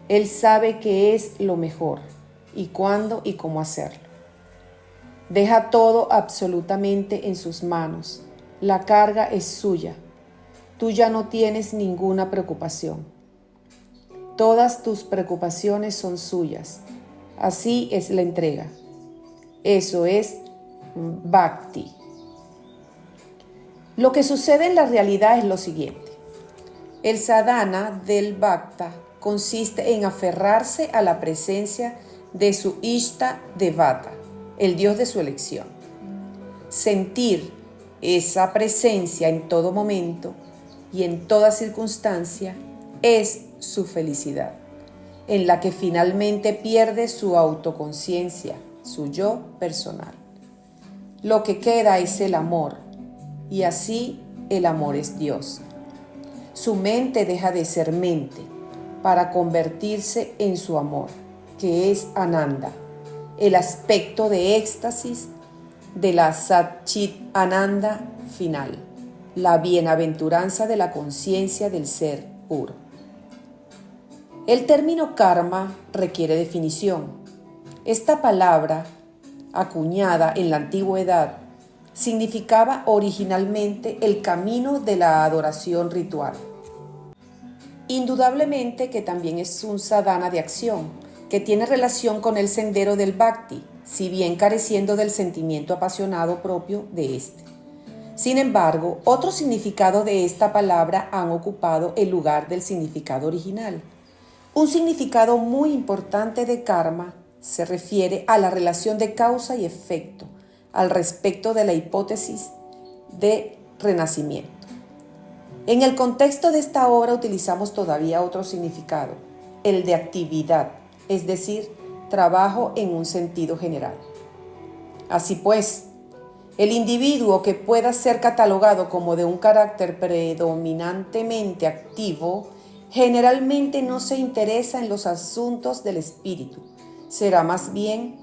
Él sabe qué es lo mejor y cuándo y cómo hacerlo. Deja todo absolutamente en sus manos. La carga es suya. Tú ya no tienes ninguna preocupación. Todas tus preocupaciones son suyas. Así es la entrega. Eso es Bhakti. Lo que sucede en la realidad es lo siguiente. El sadhana del bhakta consiste en aferrarse a la presencia de su Ishta Devata, el Dios de su elección. Sentir esa presencia en todo momento y en toda circunstancia es su felicidad, en la que finalmente pierde su autoconciencia, su yo personal. Lo que queda es el amor, y así el amor es Dios. Su mente deja de ser mente para convertirse en su amor, que es Ananda, el aspecto de éxtasis de la Satchit Ananda final, la bienaventuranza de la conciencia del ser puro. El término karma requiere definición. Esta palabra, acuñada en la antigüedad, significaba originalmente el camino de la adoración ritual. Indudablemente que también es un sadhana de acción, que tiene relación con el sendero del bhakti, si bien careciendo del sentimiento apasionado propio de este. Sin embargo, otros significados de esta palabra han ocupado el lugar del significado original. Un significado muy importante de karma se refiere a la relación de causa y efecto, al respecto de la hipótesis de renacimiento. En el contexto de esta obra utilizamos todavía otro significado, el de actividad, es decir, trabajo en un sentido general. Así pues, el individuo que pueda ser catalogado como de un carácter predominantemente activo, generalmente no se interesa en los asuntos del espíritu, será más bien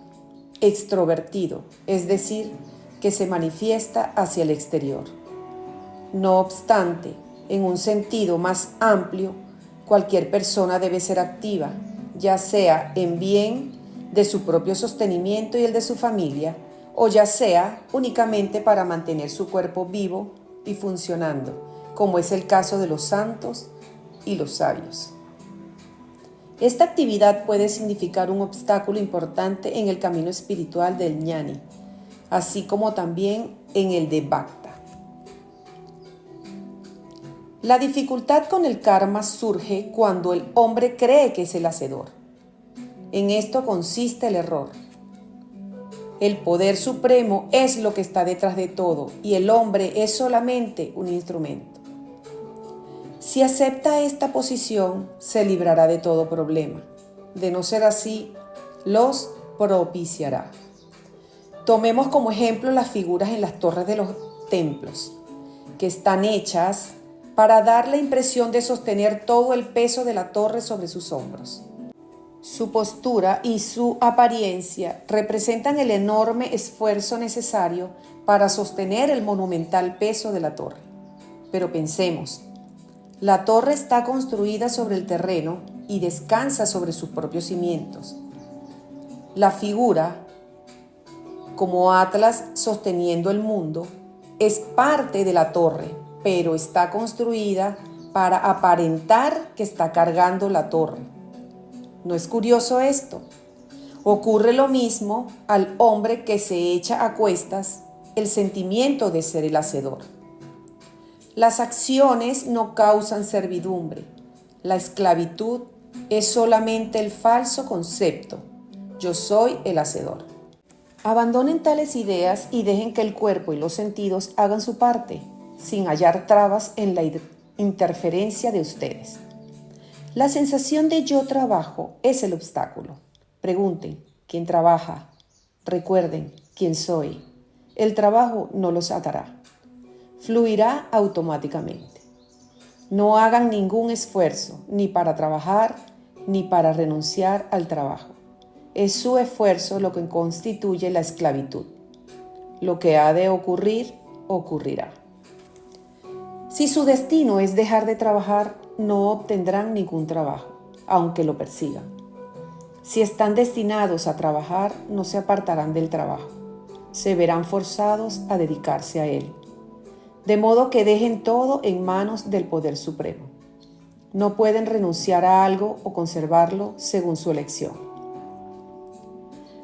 extrovertido, es decir, que se manifiesta hacia el exterior. No obstante, en un sentido más amplio, cualquier persona debe ser activa, ya sea en bien de su propio sostenimiento y el de su familia, o ya sea únicamente para mantener su cuerpo vivo y funcionando, como es el caso de los santos y los sabios. Esta actividad puede significar un obstáculo importante en el camino espiritual del jnani, así como también en el de bhakta. La dificultad con el karma surge cuando el hombre cree que es el hacedor. En esto consiste el error. El poder supremo es lo que está detrás de todo y el hombre es solamente un instrumento. Si acepta esta posición, se librará de todo problema. De no ser así, los propiciará. Tomemos como ejemplo las figuras en las torres de los templos, que están hechas para dar la impresión de sostener todo el peso de la torre sobre sus hombros. Su postura y su apariencia representan el enorme esfuerzo necesario para sostener el monumental peso de la torre. Pero pensemos, la torre está construida sobre el terreno y descansa sobre sus propios cimientos. La figura como Atlas sosteniendo el mundo, es parte de la torre, pero está construida para aparentar que está cargando la torre. ¿No es curioso esto? Ocurre lo mismo al hombre que se echa a cuestas el sentimiento de ser el hacedor. Las acciones no causan servidumbre. La esclavitud es solamente el falso concepto: yo soy el hacedor. Abandonen tales ideas y dejen que el cuerpo y los sentidos hagan su parte, sin hallar trabas en la interferencia de ustedes. La sensación de yo trabajo es el obstáculo. Pregunten, ¿quién trabaja? Recuerden, ¿quién soy? El trabajo no los atará. Fluirá automáticamente. No hagan ningún esfuerzo, ni para trabajar, ni para renunciar al trabajo. Es su esfuerzo lo que constituye la esclavitud. Lo que ha de ocurrir, ocurrirá. Si su destino es dejar de trabajar, no obtendrán ningún trabajo, aunque lo persigan. Si están destinados a trabajar, no se apartarán del trabajo. Se verán forzados a dedicarse a él. De modo que dejen todo en manos del Poder Supremo. No pueden renunciar a algo o conservarlo según su elección.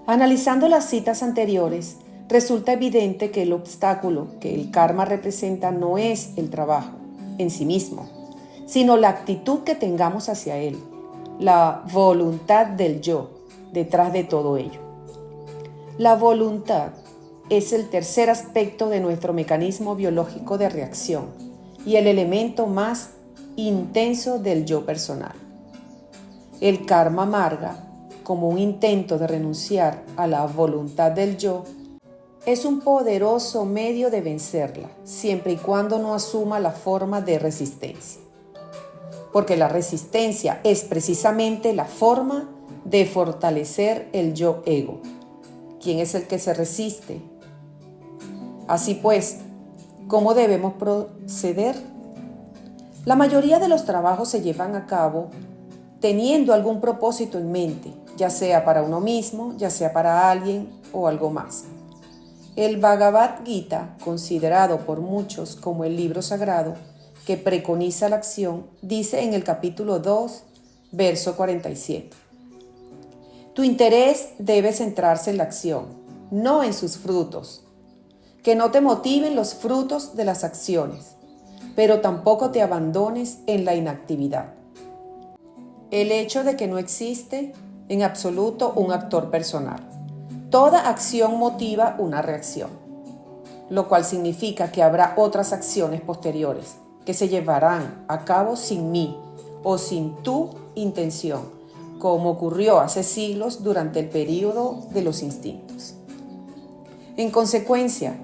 Analizando las citas anteriores, resulta evidente que el obstáculo que el karma representa no es el trabajo en sí mismo, sino la actitud que tengamos hacia él, la voluntad del yo detrás de todo ello. La voluntad es el tercer aspecto de nuestro mecanismo biológico de reacción y el elemento más intenso del yo personal. El karma amarga, como un intento de renunciar a la voluntad del yo, es un poderoso medio de vencerla, siempre y cuando no asuma la forma de resistencia. Porque la resistencia es precisamente la forma de fortalecer el yo ego. ¿Quién es el que se resiste? Así pues, ¿cómo debemos proceder? La mayoría de los trabajos se llevan a cabo teniendo algún propósito en mente, ya sea para uno mismo, ya sea para alguien o algo más. El Bhagavad Gita, considerado por muchos como el libro sagrado que preconiza la acción, dice en el capítulo 2, verso 47. Tu interés debe centrarse en la acción, no en sus frutos. Que no te motiven los frutos de las acciones, pero tampoco te abandones en la inactividad. El hecho de que no existe en absoluto un actor personal. Toda acción motiva una reacción, lo cual significa que habrá otras acciones posteriores que se llevarán a cabo sin mí o sin tu intención, como ocurrió hace siglos durante el período de los instintos. En consecuencia,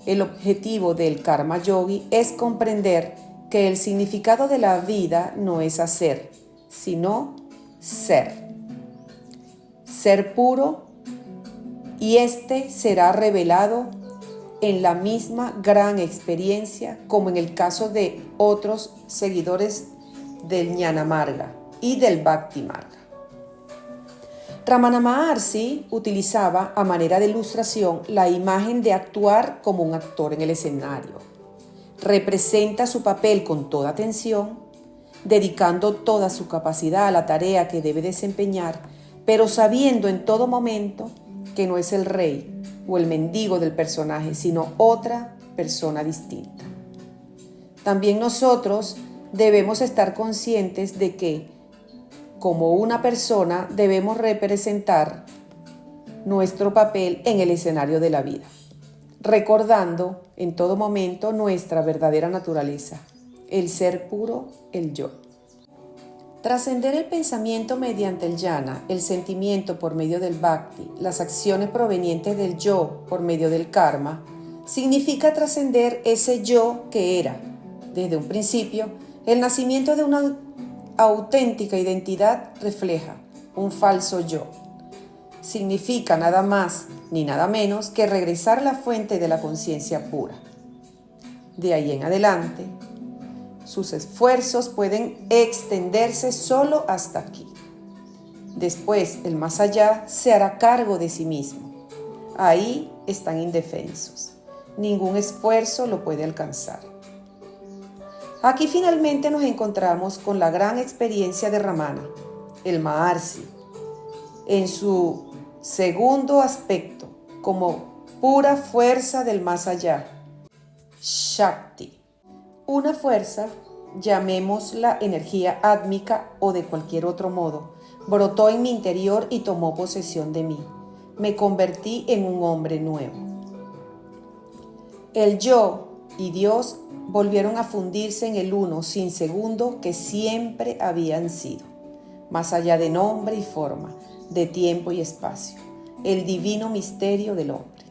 el objetivo del Karma Yogi es comprender que el significado de la vida no es hacer, sino ser. Ser puro, y este será revelado en la misma gran experiencia como en el caso de otros seguidores del Jnana Marga y del Bhakti Marga. Ramana Maharshi utilizaba a manera de ilustración la imagen de actuar como un actor en el escenario. Representa su papel con toda atención, dedicando toda su capacidad a la tarea que debe desempeñar, pero sabiendo en todo momento que no es el rey o el mendigo del personaje, sino otra persona distinta. También nosotros debemos estar conscientes de que, como una persona, debemos representar nuestro papel en el escenario de la vida, recordando en todo momento nuestra verdadera naturaleza, el ser puro, el yo. Trascender el pensamiento mediante el jnana, el sentimiento por medio del bhakti, las acciones provenientes del yo por medio del karma, significa trascender ese yo que era, desde un principio, el nacimiento de una auténtica identidad refleja un falso yo. Significa nada más ni nada menos que regresar a la fuente de la conciencia pura. De ahí en adelante, sus esfuerzos pueden extenderse solo hasta aquí. Después, el más allá se hará cargo de sí mismo. Ahí están indefensos. Ningún esfuerzo lo puede alcanzar. Aquí finalmente nos encontramos con la gran experiencia de Ramana, el Maharshi, en su segundo aspecto, como pura fuerza del más allá, Shakti. Una fuerza, llamémosla energía átmica o de cualquier otro modo, brotó en mi interior y tomó posesión de mí. Me convertí en un hombre nuevo. El yo y Dios volvieron a fundirse en el uno sin segundo que siempre habían sido, más allá de nombre y forma, de tiempo y espacio, el divino misterio del hombre.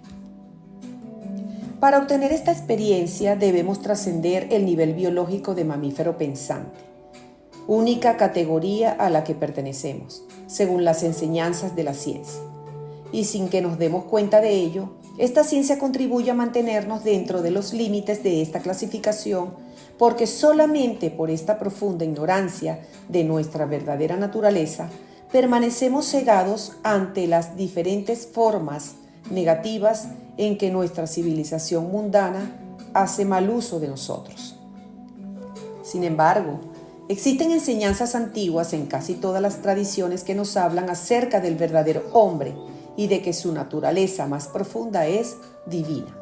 Para obtener esta experiencia debemos trascender el nivel biológico de mamífero pensante, única categoría a la que pertenecemos, según las enseñanzas de la ciencia. Y sin que nos demos cuenta de ello, esta ciencia contribuye a mantenernos dentro de los límites de esta clasificación, porque solamente por esta profunda ignorancia de nuestra verdadera naturaleza, permanecemos cegados ante las diferentes formas negativas en que nuestra civilización mundana hace mal uso de nosotros. Sin embargo, existen enseñanzas antiguas en casi todas las tradiciones que nos hablan acerca del verdadero hombre y de que su naturaleza más profunda es divina.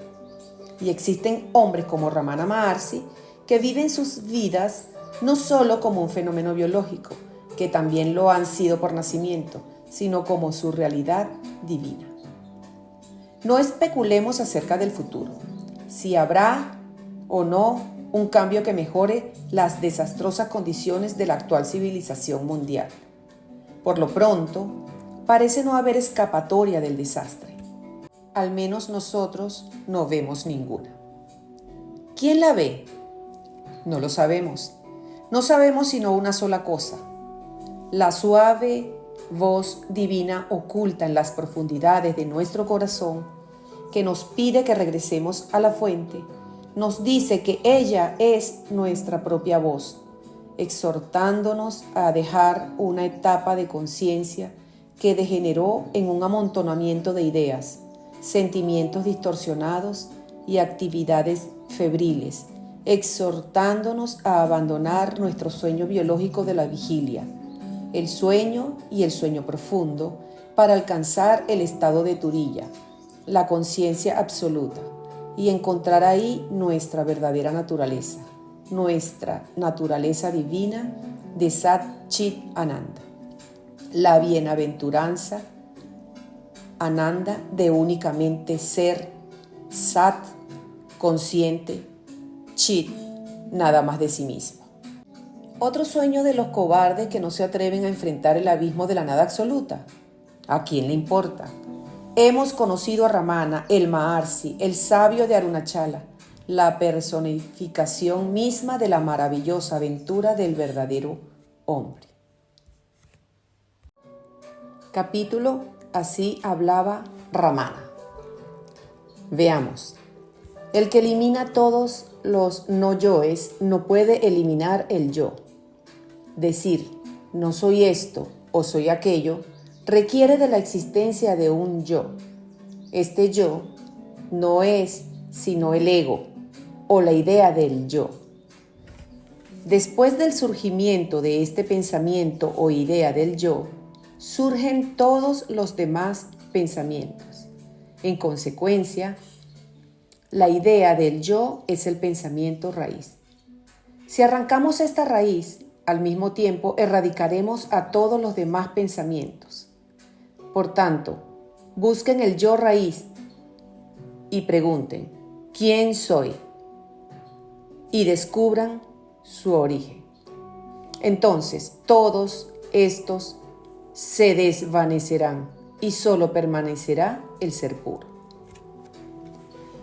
Y existen hombres como Ramana Maharshi que viven sus vidas no solo como un fenómeno biológico, que también lo han sido por nacimiento, sino como su realidad divina. No especulemos acerca del futuro, si habrá o no un cambio que mejore las desastrosas condiciones de la actual civilización mundial. Por lo pronto, parece no haber escapatoria del desastre. Al menos nosotros no vemos ninguna. ¿Quién la ve? No lo sabemos. No sabemos sino una sola cosa: la suave voz divina oculta en las profundidades de nuestro corazón, que nos pide que regresemos a la fuente, nos dice que ella es nuestra propia voz, exhortándonos a dejar una etapa de conciencia que degeneró en un amontonamiento de ideas, sentimientos distorsionados y actividades febriles, exhortándonos a abandonar nuestro sueño biológico de la vigilia, el sueño y el sueño profundo, para alcanzar el estado de Turiya, la conciencia absoluta, y encontrar ahí nuestra verdadera naturaleza, nuestra naturaleza divina de Sat Chit Ananda, la bienaventuranza Ananda de únicamente ser, Sat, consciente, Chit, nada más de sí mismo. Otro sueño de los cobardes que no se atreven a enfrentar el abismo de la nada absoluta. ¿A quién le importa? Hemos conocido a Ramana, el Maharshi, el sabio de Arunachala, la personificación misma de la maravillosa aventura del verdadero hombre. Capítulo Así hablaba Ramana. Veamos. El que elimina todos los no-yoes no puede eliminar el yo. Decir, no soy esto o soy aquello, requiere de la existencia de un yo. Este yo no es sino el ego o la idea del yo. Después del surgimiento de este pensamiento o idea del yo, surgen todos los demás pensamientos. En consecuencia, la idea del yo es el pensamiento raíz. Si arrancamos esta raíz, al mismo tiempo erradicaremos a todos los demás pensamientos. Por tanto, busquen el yo raíz y pregunten, ¿quién soy? Y descubran su origen. Entonces, todos estos se desvanecerán y solo permanecerá el ser puro.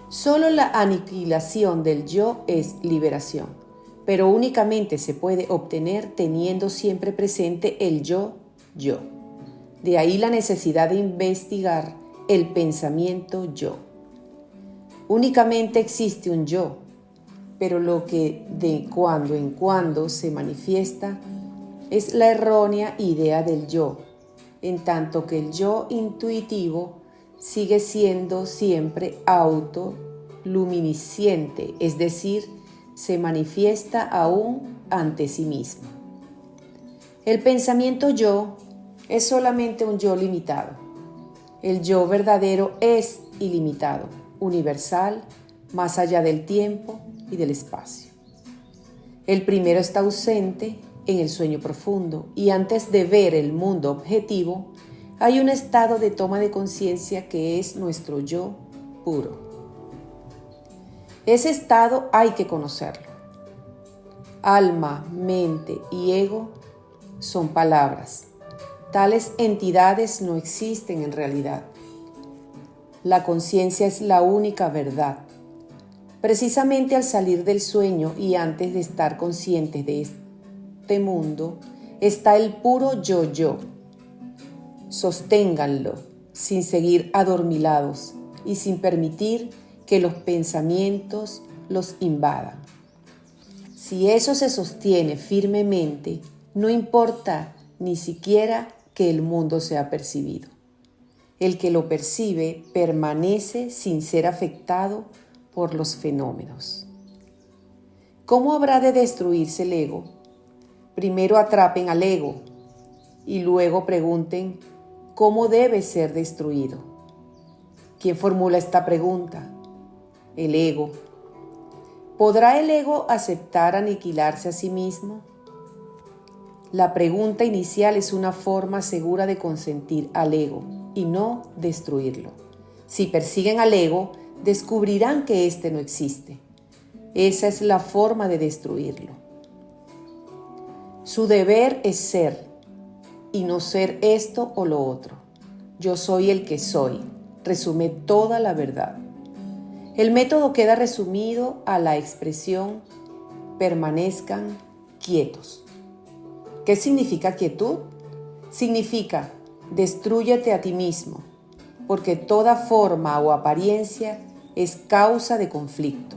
Solo la aniquilación del yo es liberación, pero únicamente se puede obtener teniendo siempre presente el yo. De ahí la necesidad de investigar el pensamiento yo. Únicamente existe un yo, pero lo que de cuando en cuando se manifiesta es la errónea idea del yo, en tanto que el yo intuitivo sigue siendo siempre autoluminisciente, es decir, se manifiesta aún ante sí mismo. El pensamiento yo es solamente un yo limitado. El yo verdadero es ilimitado, universal, más allá del tiempo y del espacio. El primero está ausente en el sueño profundo y antes de ver el mundo objetivo, hay un estado de toma de conciencia que es nuestro yo puro. Ese estado hay que conocerlo. Alma, mente y ego son palabras. Tales entidades no existen en realidad. La conciencia es la única verdad. Precisamente al salir del sueño y antes de estar conscientes de este mundo, está el puro yo-yo. Sosténganlo sin seguir adormilados y sin permitir que los pensamientos los invadan. Si eso se sostiene firmemente, no importa ni siquiera que el mundo sea percibido. El que lo percibe permanece sin ser afectado por los fenómenos. ¿Cómo habrá de destruirse el ego? Primero atrapen al ego y luego pregunten cómo debe ser destruido. ¿Quién formula esta pregunta? El ego. ¿Podrá el ego aceptar aniquilarse a sí mismo? La pregunta inicial es una forma segura de consentir al ego y no destruirlo. Si persiguen al ego, descubrirán que éste no existe. Esa es la forma de destruirlo. Su deber es ser y no ser esto o lo otro. Yo soy el que soy. Resume toda la verdad. El método queda resumido a la expresión permanezcan quietos. ¿Qué significa quietud? Significa destrúyete a ti mismo, porque toda forma o apariencia es causa de conflicto.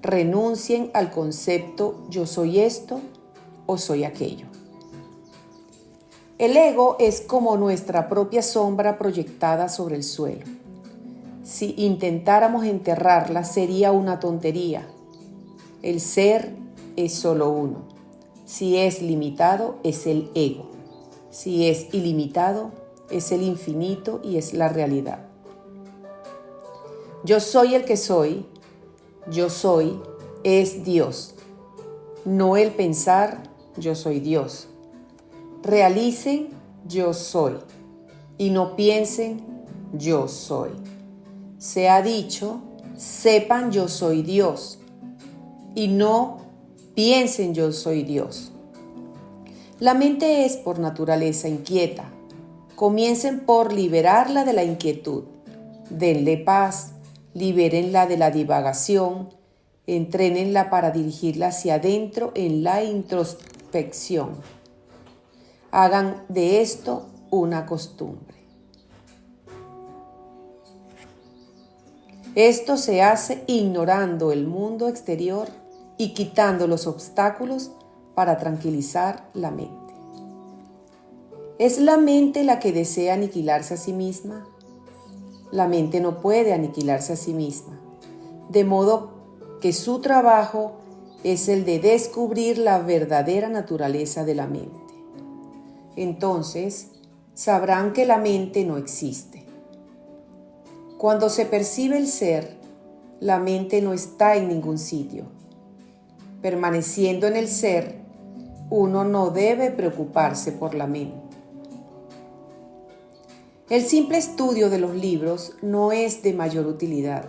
Renuncien al concepto yo soy esto o soy aquello. El ego es como nuestra propia sombra proyectada sobre el suelo. Si intentáramos enterrarla sería una tontería. El ser es solo uno. Si es limitado es el ego. Si es ilimitado es el infinito y es la realidad. Yo soy el que soy. Yo soy es Dios. No el pensar yo soy Dios. Realicen yo soy y no piensen yo soy. Se ha dicho, sepan yo soy Dios y no piensen yo soy Dios. La mente es por naturaleza inquieta. Comiencen por liberarla de la inquietud. Denle paz, libérenla de la divagación, entrénenla para dirigirla hacia adentro en la introspección. Hagan de esto una costumbre. Esto se hace ignorando el mundo exterior y quitando los obstáculos para tranquilizar la mente. ¿Es la mente la que desea aniquilarse a sí misma? La mente no puede aniquilarse a sí misma, de modo que su trabajo es el de descubrir la verdadera naturaleza de la mente. Entonces, sabrán que la mente no existe. Cuando se percibe el ser, la mente no está en ningún sitio. Permaneciendo en el ser, uno no debe preocuparse por la mente. El simple estudio de los libros no es de mayor utilidad.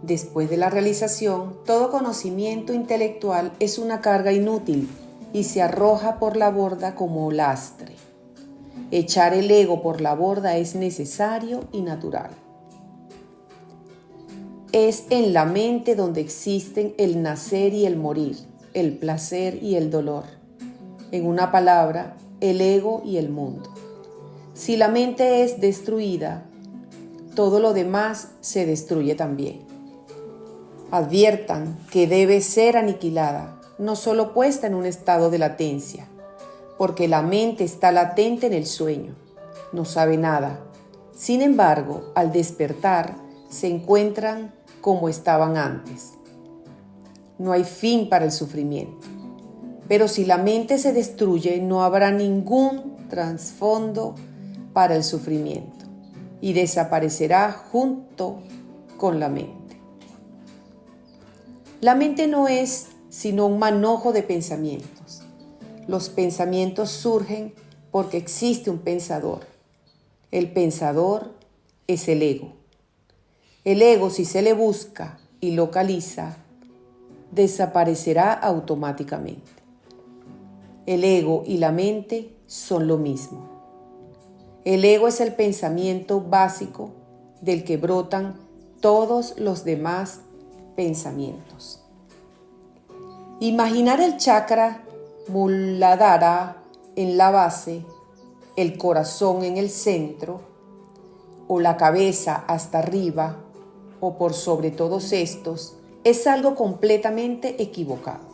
Después de la realización, todo conocimiento intelectual es una carga inútil y se arroja por la borda como lastre. Echar el ego por la borda es necesario y natural. Es en la mente donde existen el nacer y el morir, el placer y el dolor. En una palabra, el ego y el mundo. Si la mente es destruida, todo lo demás se destruye también. Adviertan que debe ser aniquilada, no solo puesta en un estado de latencia, porque la mente está latente en el sueño, no sabe nada, Sin embargo, al despertar, se encuentran como estaban antes. No hay fin para el sufrimiento. Pero si la mente se destruye, no habrá ningún trasfondo para el sufrimiento y desaparecerá junto con la mente. La mente no es sino un manojo de pensamientos. Los pensamientos surgen porque existe un pensador. El pensador es el ego. El ego, si se le busca y localiza, desaparecerá automáticamente. El ego y la mente son lo mismo. El ego es el pensamiento básico del que brotan todos los demás pensamientos. Imaginar el chakra Muladhara en la base, el corazón en el centro, o la cabeza hasta arriba, o por sobre todos estos, es algo completamente equivocado.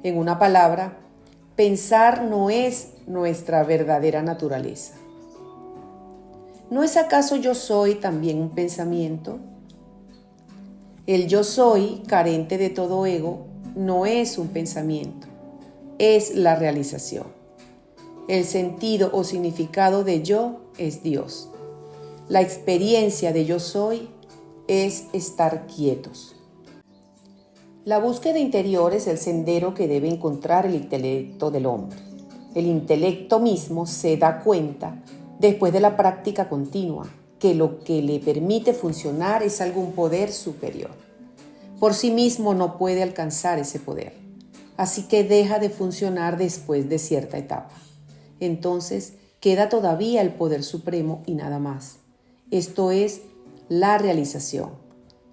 En una palabra, pensar no es nuestra verdadera naturaleza. ¿No es acaso yo soy también un pensamiento? El yo soy, carente de todo ego, no es un pensamiento, es la realización. El sentido o significado de yo es Dios. La experiencia de yo soy es estar quietos. La búsqueda interior es el sendero que debe encontrar el intelecto del hombre. El intelecto mismo se da cuenta, después de la práctica continua, que lo que le permite funcionar es algún poder superior. Por sí mismo no puede alcanzar ese poder, así que deja de funcionar después de cierta etapa. Entonces queda todavía el poder supremo y nada más. Esto es la realización.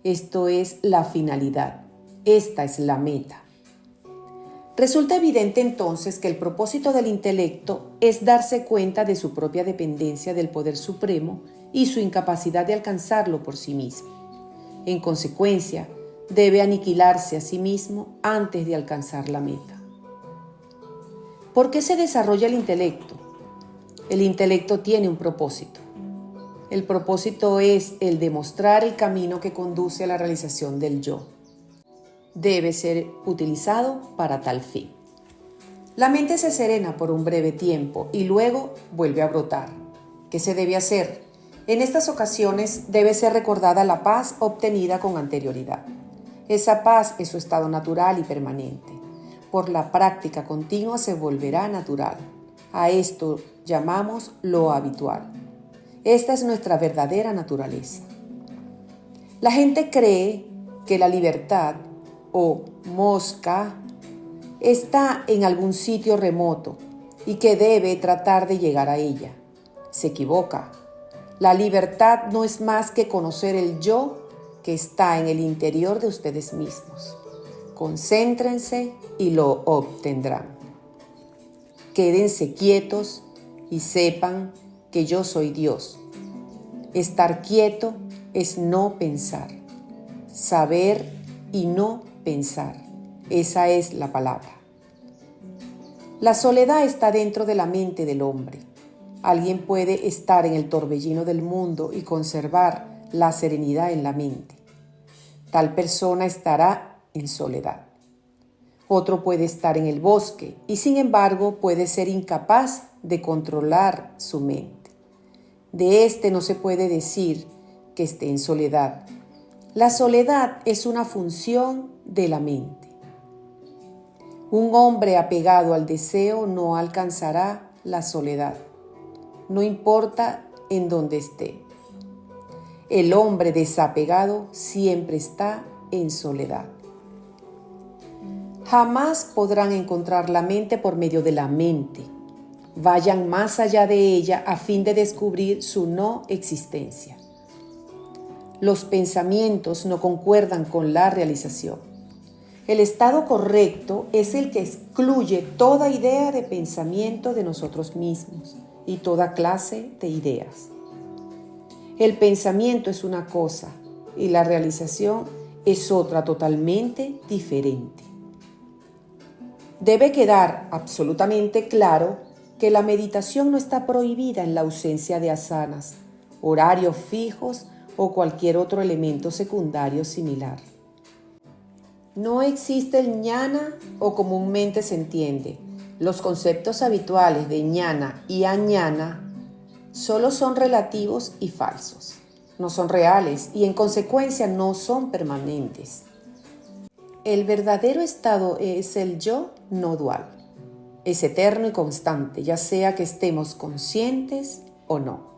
Esto es la finalidad. Esta es la meta. Resulta evidente entonces que el propósito del intelecto es darse cuenta de su propia dependencia del poder supremo y su incapacidad de alcanzarlo por sí mismo. En consecuencia, debe aniquilarse a sí mismo antes de alcanzar la meta. ¿Por qué se desarrolla el intelecto? El intelecto tiene un propósito. El propósito es el de mostrar el camino que conduce a la realización del yo. Debe ser utilizado para tal fin. La mente se serena por un breve tiempo y luego vuelve a brotar. ¿Qué se debe hacer? En estas ocasiones debe ser recordada la paz obtenida con anterioridad. Esa paz es su estado natural y permanente. Por la práctica continua se volverá natural. A esto llamamos lo habitual. Esta es nuestra verdadera naturaleza. La gente cree que la libertad o mosca está en algún sitio remoto y que debe tratar de llegar a ella. Se equivoca. La libertad no es más que conocer el yo que está en el interior de ustedes mismos. Concéntrense y lo obtendrán. Quédense quietos y sepan que yo soy Dios. Estar quieto es no pensar. Saber y no pensar. Esa es la palabra. La soledad está dentro de la mente del hombre. Alguien puede estar en el torbellino del mundo y conservar la serenidad en la mente. Tal persona estará en soledad. Otro puede estar en el bosque y sin embargo puede ser incapaz de controlar su mente. De este no se puede decir que esté en soledad. La soledad es una función de la mente. Un hombre apegado al deseo no alcanzará la soledad, no importa en dónde esté. El hombre desapegado siempre está en soledad. Jamás podrán encontrar la mente por medio de la mente. Vayan más allá de ella a fin de descubrir su no existencia. Los pensamientos no concuerdan con la realización. El estado correcto es el que excluye toda idea de pensamiento de nosotros mismos y toda clase de ideas. El pensamiento es una cosa y la realización es otra totalmente diferente. Debe quedar absolutamente claro que la meditación no está prohibida en la ausencia de asanas, horarios fijos o cualquier otro elemento secundario similar. No existe el ñana o comúnmente se entiende. Los conceptos habituales de ñana y añana solo son relativos y falsos. No son reales y en consecuencia no son permanentes. El verdadero estado es el yo no dual. Es eterno y constante, ya sea que estemos conscientes o no.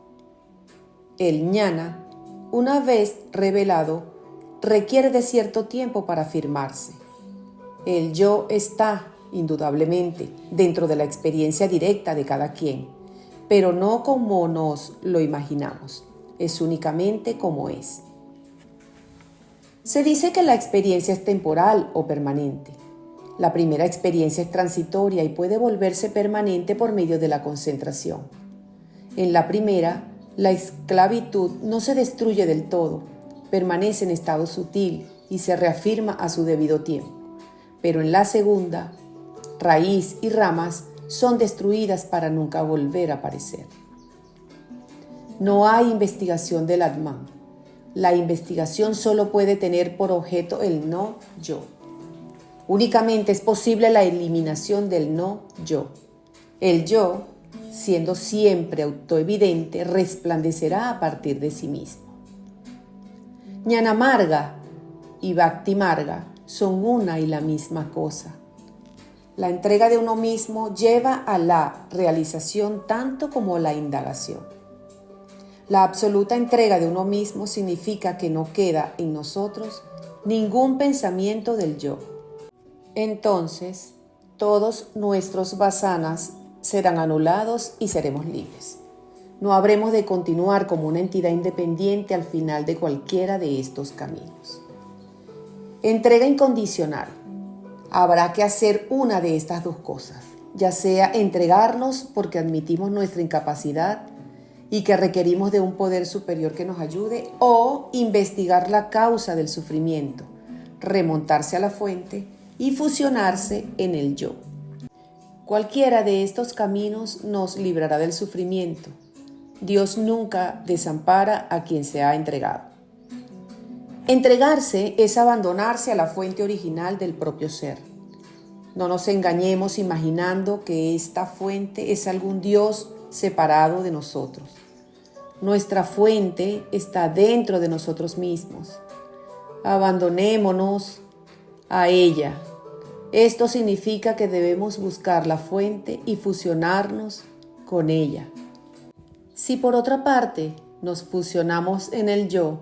El ñana, una vez revelado, requiere de cierto tiempo para afirmarse. El yo está, indudablemente, dentro de la experiencia directa de cada quien, pero no como nos lo imaginamos, es únicamente como es. Se dice que la experiencia es temporal o permanente. La primera experiencia es transitoria y puede volverse permanente por medio de la concentración. En la primera, la esclavitud no se destruye del todo, permanece en estado sutil y se reafirma a su debido tiempo. Pero en la segunda, raíz y ramas son destruidas para nunca volver a aparecer. No hay investigación del Atman. La investigación solo puede tener por objeto el no yo. Únicamente es posible la eliminación del no yo. El yo, siendo siempre autoevidente, resplandecerá a partir de sí mismo. Jnana Marga y Bhakti Marga son una y la misma cosa. La entrega de uno mismo lleva a la realización tanto como la indagación. La absoluta entrega de uno mismo significa que no queda en nosotros ningún pensamiento del yo. Entonces, todos nuestros vasanas serán anulados y seremos libres. No habremos de continuar como una entidad independiente al final de cualquiera de estos caminos. Entrega incondicional. Habrá que hacer una de estas dos cosas, ya sea entregarnos porque admitimos nuestra incapacidad y que requerimos de un poder superior que nos ayude, o investigar la causa del sufrimiento, remontarse a la fuente y fusionarse en el yo. Cualquiera de estos caminos nos librará del sufrimiento. Dios nunca desampara a quien se ha entregado. Entregarse es abandonarse a la fuente original del propio ser. No nos engañemos imaginando que esta fuente es algún Dios separado de nosotros. Nuestra fuente está dentro de nosotros mismos. Abandonémonos a ella. Esto significa que debemos buscar la fuente y fusionarnos con ella. Si por otra parte nos fusionamos en el yo,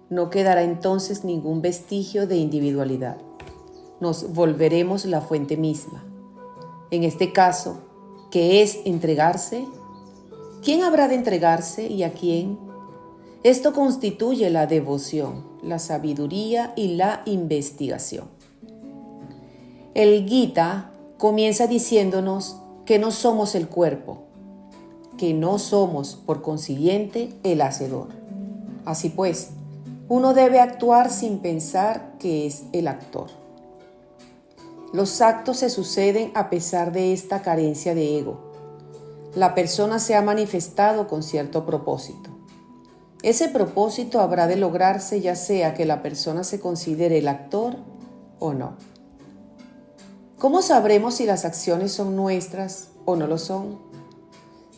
no quedará entonces ningún vestigio de individualidad. Nos volveremos la fuente misma. En este caso, ¿qué es entregarse? ¿Quién habrá de entregarse y a quién? Esto constituye la devoción, la sabiduría y la investigación. El Gita comienza diciéndonos que no somos el cuerpo, que no somos, por consiguiente, el hacedor. Así pues, uno debe actuar sin pensar que es el actor. Los actos se suceden a pesar de esta carencia de ego. La persona se ha manifestado con cierto propósito. Ese propósito habrá de lograrse ya sea que la persona se considere el actor o no. ¿Cómo sabremos si las acciones son nuestras o no lo son?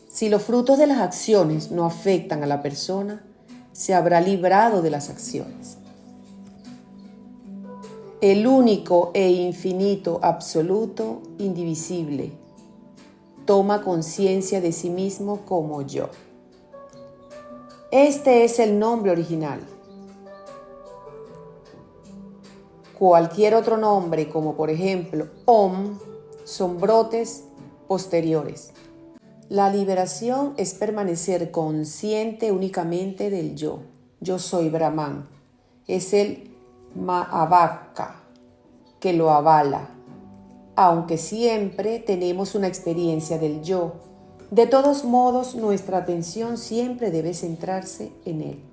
Si los frutos de las acciones no afectan a la persona, se habrá librado de las acciones. El único e infinito absoluto, indivisible, toma conciencia de sí mismo como yo. Este es el nombre original. Cualquier otro nombre, como por ejemplo Om, son brotes posteriores. La liberación es permanecer consciente únicamente del yo. Yo soy Brahman. Es el Mahavaka que lo avala. Aunque siempre tenemos una experiencia del yo, de todos modos nuestra atención siempre debe centrarse en él.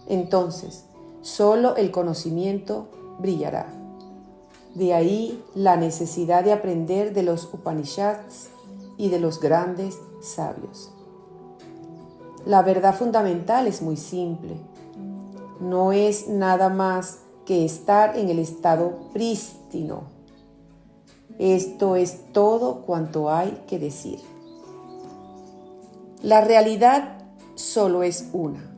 Entonces, solo el conocimiento brillará. De ahí la necesidad de aprender de los Upanishads y de los grandes sabios. La verdad fundamental es muy simple. No es nada más que estar en el estado prístino. Esto es todo cuanto hay que decir. La realidad solo es una.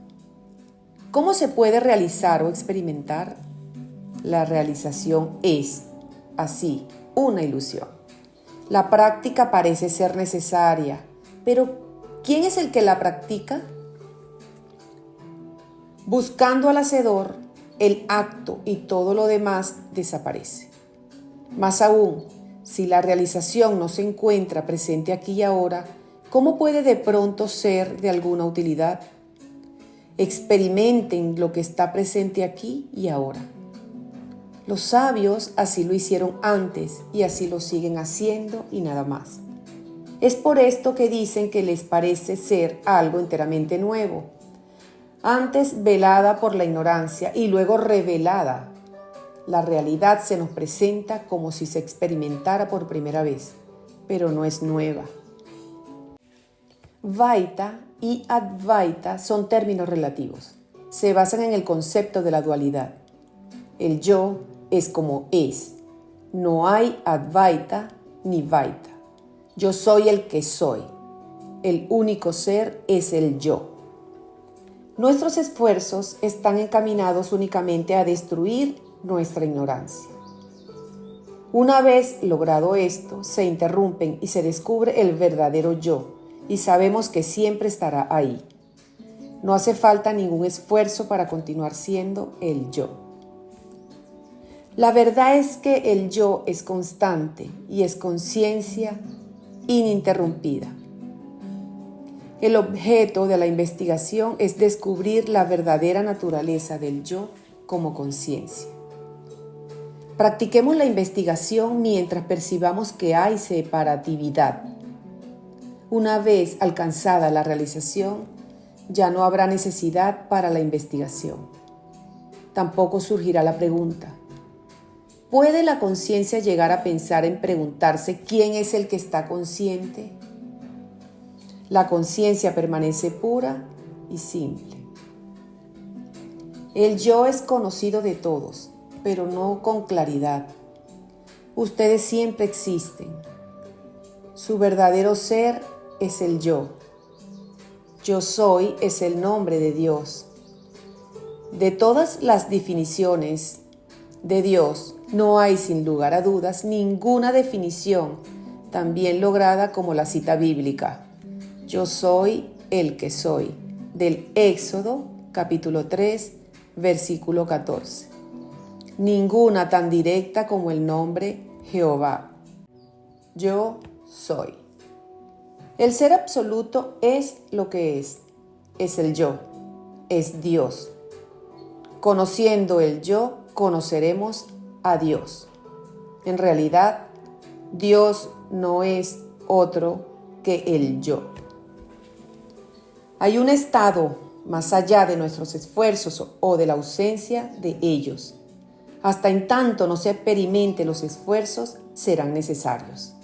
¿Cómo se puede realizar o experimentar? La realización es, así, una ilusión. La práctica parece ser necesaria, pero ¿quién es el que la practica? Buscando al hacedor, el acto y todo lo demás desaparece. Más aún, si la realización no se encuentra presente aquí y ahora, ¿cómo puede de pronto ser de alguna utilidad? Experimenten lo que está presente aquí y ahora. Los sabios así lo hicieron antes y así lo siguen haciendo y nada más. Es por esto que dicen que les parece ser algo enteramente nuevo, antes velada por la ignorancia y luego revelada. La realidad se nos presenta como si se experimentara por primera vez, pero no es nueva. Vaita y Advaita son términos relativos. Se basan en el concepto de la dualidad. El yo es como es. No hay Advaita ni Vaita. Yo soy el que soy. El único ser es el yo. Nuestros esfuerzos están encaminados únicamente a destruir nuestra ignorancia. Una vez logrado esto, se interrumpen y se descubre el verdadero yo, y sabemos que siempre estará ahí. No hace falta ningún esfuerzo para continuar siendo el yo. La verdad es que el yo es constante y es conciencia ininterrumpida. El objeto de la investigación es descubrir la verdadera naturaleza del yo como conciencia. Practiquemos la investigación mientras percibamos que hay separatividad. Una vez alcanzada la realización, ya no habrá necesidad para la investigación. Tampoco surgirá la pregunta. ¿Puede la conciencia llegar a pensar en preguntarse quién es el que está consciente? La conciencia permanece pura y simple. El yo es conocido de todos, pero no con claridad. Ustedes siempre existen. Su verdadero ser es el yo. Yo soy es el nombre de Dios. De todas las definiciones de Dios, no hay sin lugar a dudas ninguna definición tan bien lograda como la cita bíblica. Yo soy el que soy, del Éxodo, capítulo 3, versículo 14. Ninguna tan directa como el nombre Jehová. Yo soy. El ser absoluto es lo que es el yo, es Dios. Conociendo el yo, conoceremos a Dios. En realidad, Dios no es otro que el yo. Hay un estado más allá de nuestros esfuerzos o de la ausencia de ellos. Hasta en tanto no se experimente los esfuerzos, serán necesarios.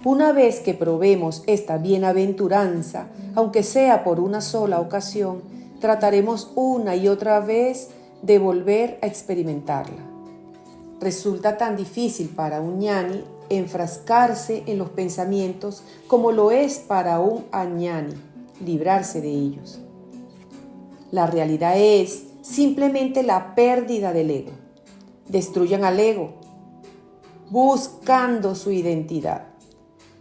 Una vez que probemos esta bienaventuranza, aunque sea por una sola ocasión, trataremos una y otra vez de volver a experimentarla. Resulta tan difícil para un ñani enfrascarse en los pensamientos como lo es para un añani librarse de ellos. La realidad es simplemente la pérdida del ego. Destruyan al ego, buscando su identidad,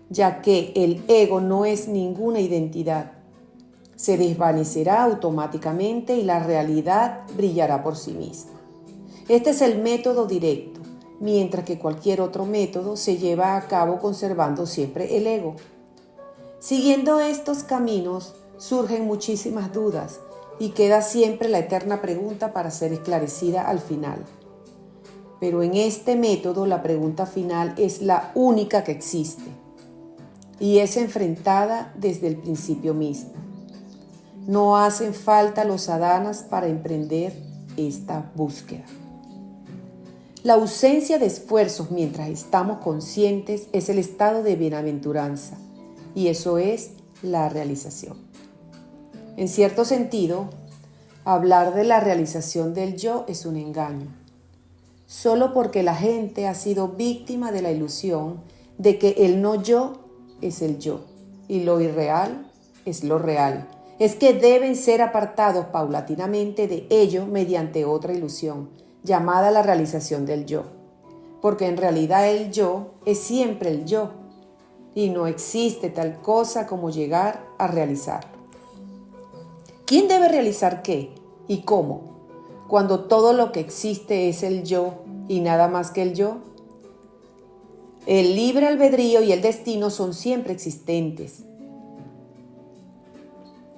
ya que el ego no es ninguna identidad. Se desvanecerá automáticamente y la realidad brillará por sí misma. Este es el método directo, mientras que cualquier otro método se lleva a cabo conservando siempre el ego. Siguiendo estos caminos surgen muchísimas dudas y queda siempre la eterna pregunta para ser esclarecida al final. Pero en este método la pregunta final es la única que existe y es enfrentada desde el principio mismo. No hacen falta los sadhanas para emprender esta búsqueda. La ausencia de esfuerzos mientras estamos conscientes es el estado de bienaventuranza y eso es la realización. En cierto sentido, hablar de la realización del yo es un engaño, solo porque la gente ha sido víctima de la ilusión de que el no yo es el yo y lo irreal es lo real. Es que deben ser apartados paulatinamente de ello mediante otra ilusión, llamada la realización del yo, porque en realidad el yo es siempre el yo y no existe tal cosa como llegar a realizarlo. ¿Quién debe realizar qué y cómo, cuando todo lo que existe es el yo y nada más que el yo? El libre albedrío y el destino son siempre existentes.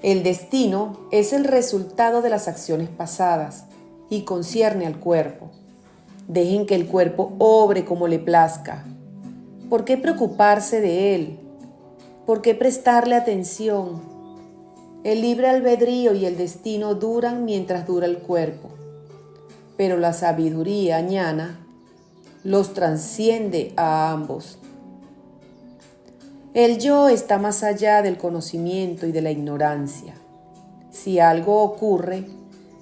El destino es el resultado de las acciones pasadas y concierne al cuerpo. Dejen que el cuerpo obre como le plazca. ¿Por qué preocuparse de él? ¿Por qué prestarle atención? El libre albedrío y el destino duran mientras dura el cuerpo, pero la sabiduría ñana los trasciende a ambos. El yo está más allá del conocimiento y de la ignorancia. Si algo ocurre,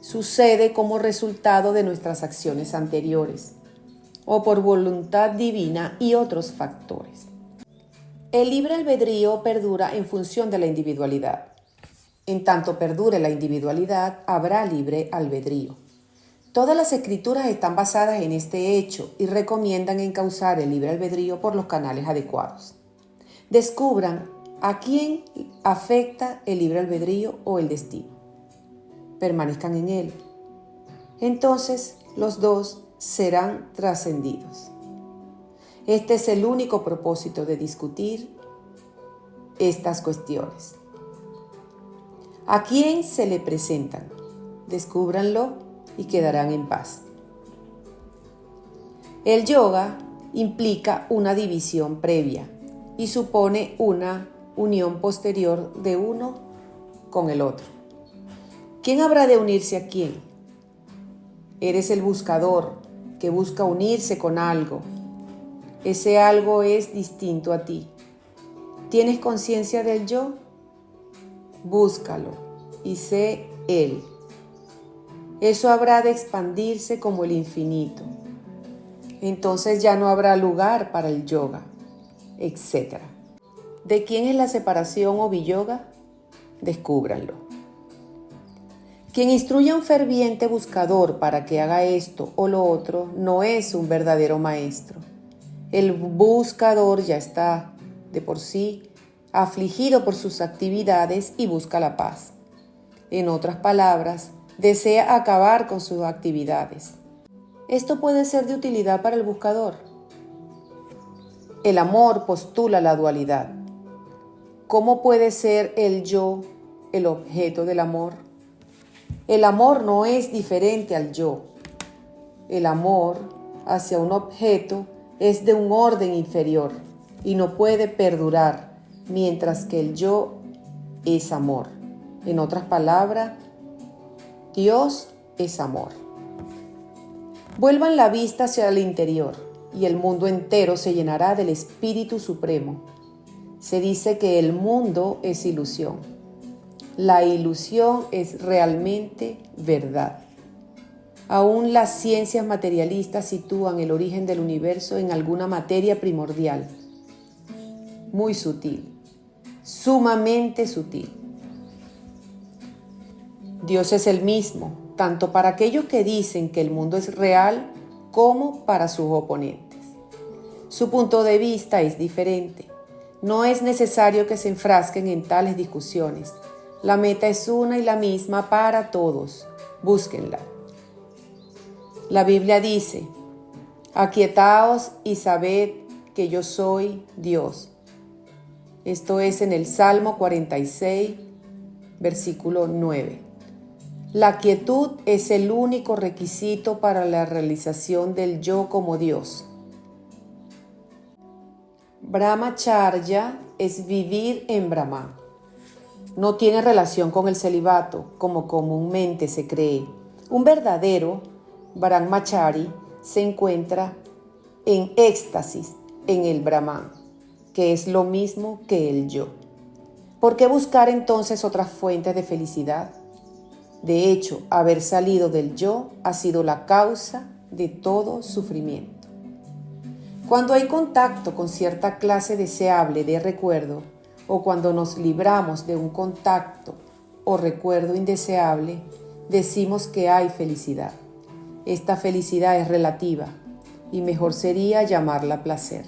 sucede como resultado de nuestras acciones anteriores o por voluntad divina y otros factores. El libre albedrío perdura en función de la individualidad. En tanto perdure la individualidad, habrá libre albedrío. Todas las escrituras están basadas en este hecho y recomiendan encauzar el libre albedrío por los canales adecuados. Descubran a quién afecta el libre albedrío o el destino. Permanezcan en él. Entonces los dos serán trascendidos. Este es el único propósito de discutir estas cuestiones. ¿A quién se le presentan? Descúbranlo y quedarán en paz. El yoga implica una división previa y supone una unión posterior de uno con el otro. ¿Quién habrá de unirse a quién? Eres el buscador que busca unirse con algo. Ese algo es distinto a ti. ¿Tienes conciencia del yo? Búscalo y sé él. Eso habrá de expandirse como el infinito. Entonces ya no habrá lugar para el yoga, etc. ¿De quién es la separación o biyoga? Descúbranlo. Quien instruye a un ferviente buscador para que haga esto o lo otro no es un verdadero maestro. El buscador ya está, de por sí, afligido por sus actividades y busca la paz. En otras palabras, desea acabar con sus actividades. Esto puede ser de utilidad para el buscador. El amor postula la dualidad. ¿Cómo puede ser el yo el objeto del amor? El amor no es diferente al yo. El amor hacia un objeto es de un orden inferior y no puede perdurar, mientras que el yo es amor. En otras palabras, Dios es amor. Vuelvan la vista hacia el interior y el mundo entero se llenará del Espíritu Supremo. Se dice que el mundo es ilusión. La ilusión es realmente verdad. Aún las ciencias materialistas sitúan el origen del universo en alguna materia primordial, muy sutil, sumamente sutil. Dios es el mismo, tanto para aquellos que dicen que el mundo es real como para sus oponentes. Su punto de vista es diferente. No es necesario que se enfrasquen en tales discusiones. La meta es una y la misma para todos. Búsquenla. La Biblia dice: aquietaos y sabed que yo soy Dios. Esto es en el Salmo 46, versículo 9. La quietud es el único requisito para la realización del yo como Dios. Brahmacharya es vivir en Brahman. No tiene relación con el celibato, como comúnmente se cree. Un verdadero Brahmachari se encuentra en éxtasis en el Brahman, que es lo mismo que el yo. ¿Por qué buscar entonces otras fuentes de felicidad? De hecho, haber salido del yo ha sido la causa de todo sufrimiento. Cuando hay contacto con cierta clase deseable de recuerdo, o cuando nos libramos de un contacto o recuerdo indeseable, decimos que hay felicidad. Esta felicidad es relativa y mejor sería llamarla placer.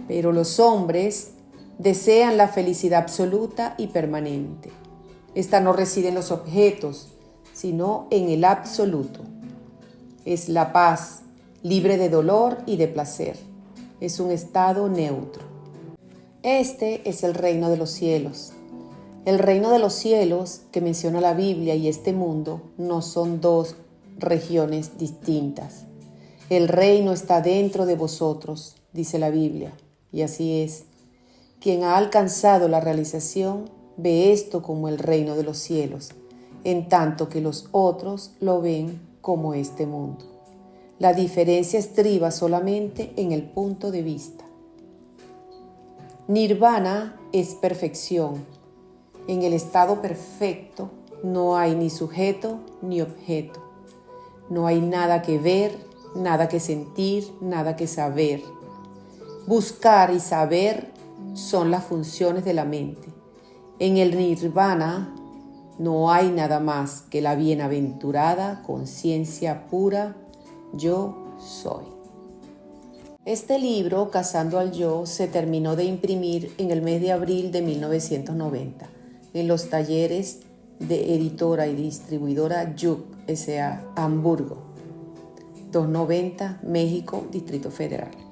Pero los hombres desean la felicidad absoluta y permanente. Esta no reside en los objetos, sino en el absoluto. Es la paz, libre de dolor y de placer. Es un estado neutro. Este es el reino de los cielos. El reino de los cielos que menciona la Biblia y este mundo no son dos regiones distintas. El reino está dentro de vosotros, dice la Biblia, y así es. Quien ha alcanzado la realización ve esto como el reino de los cielos, en tanto que los otros lo ven como este mundo. La diferencia estriba solamente en el punto de vista. Nirvana es perfección. En el estado perfecto no hay ni sujeto ni objeto. No hay nada que ver, nada que sentir, nada que saber. Buscar y saber son las funciones de la mente. En el nirvana no hay nada más que la bienaventurada conciencia pura, yo soy. Este libro, Cazando al Yo, se terminó de imprimir en el mes de abril de 1990 en los talleres de editora y distribuidora Yuk S.A. Hamburgo, 290, México, Distrito Federal.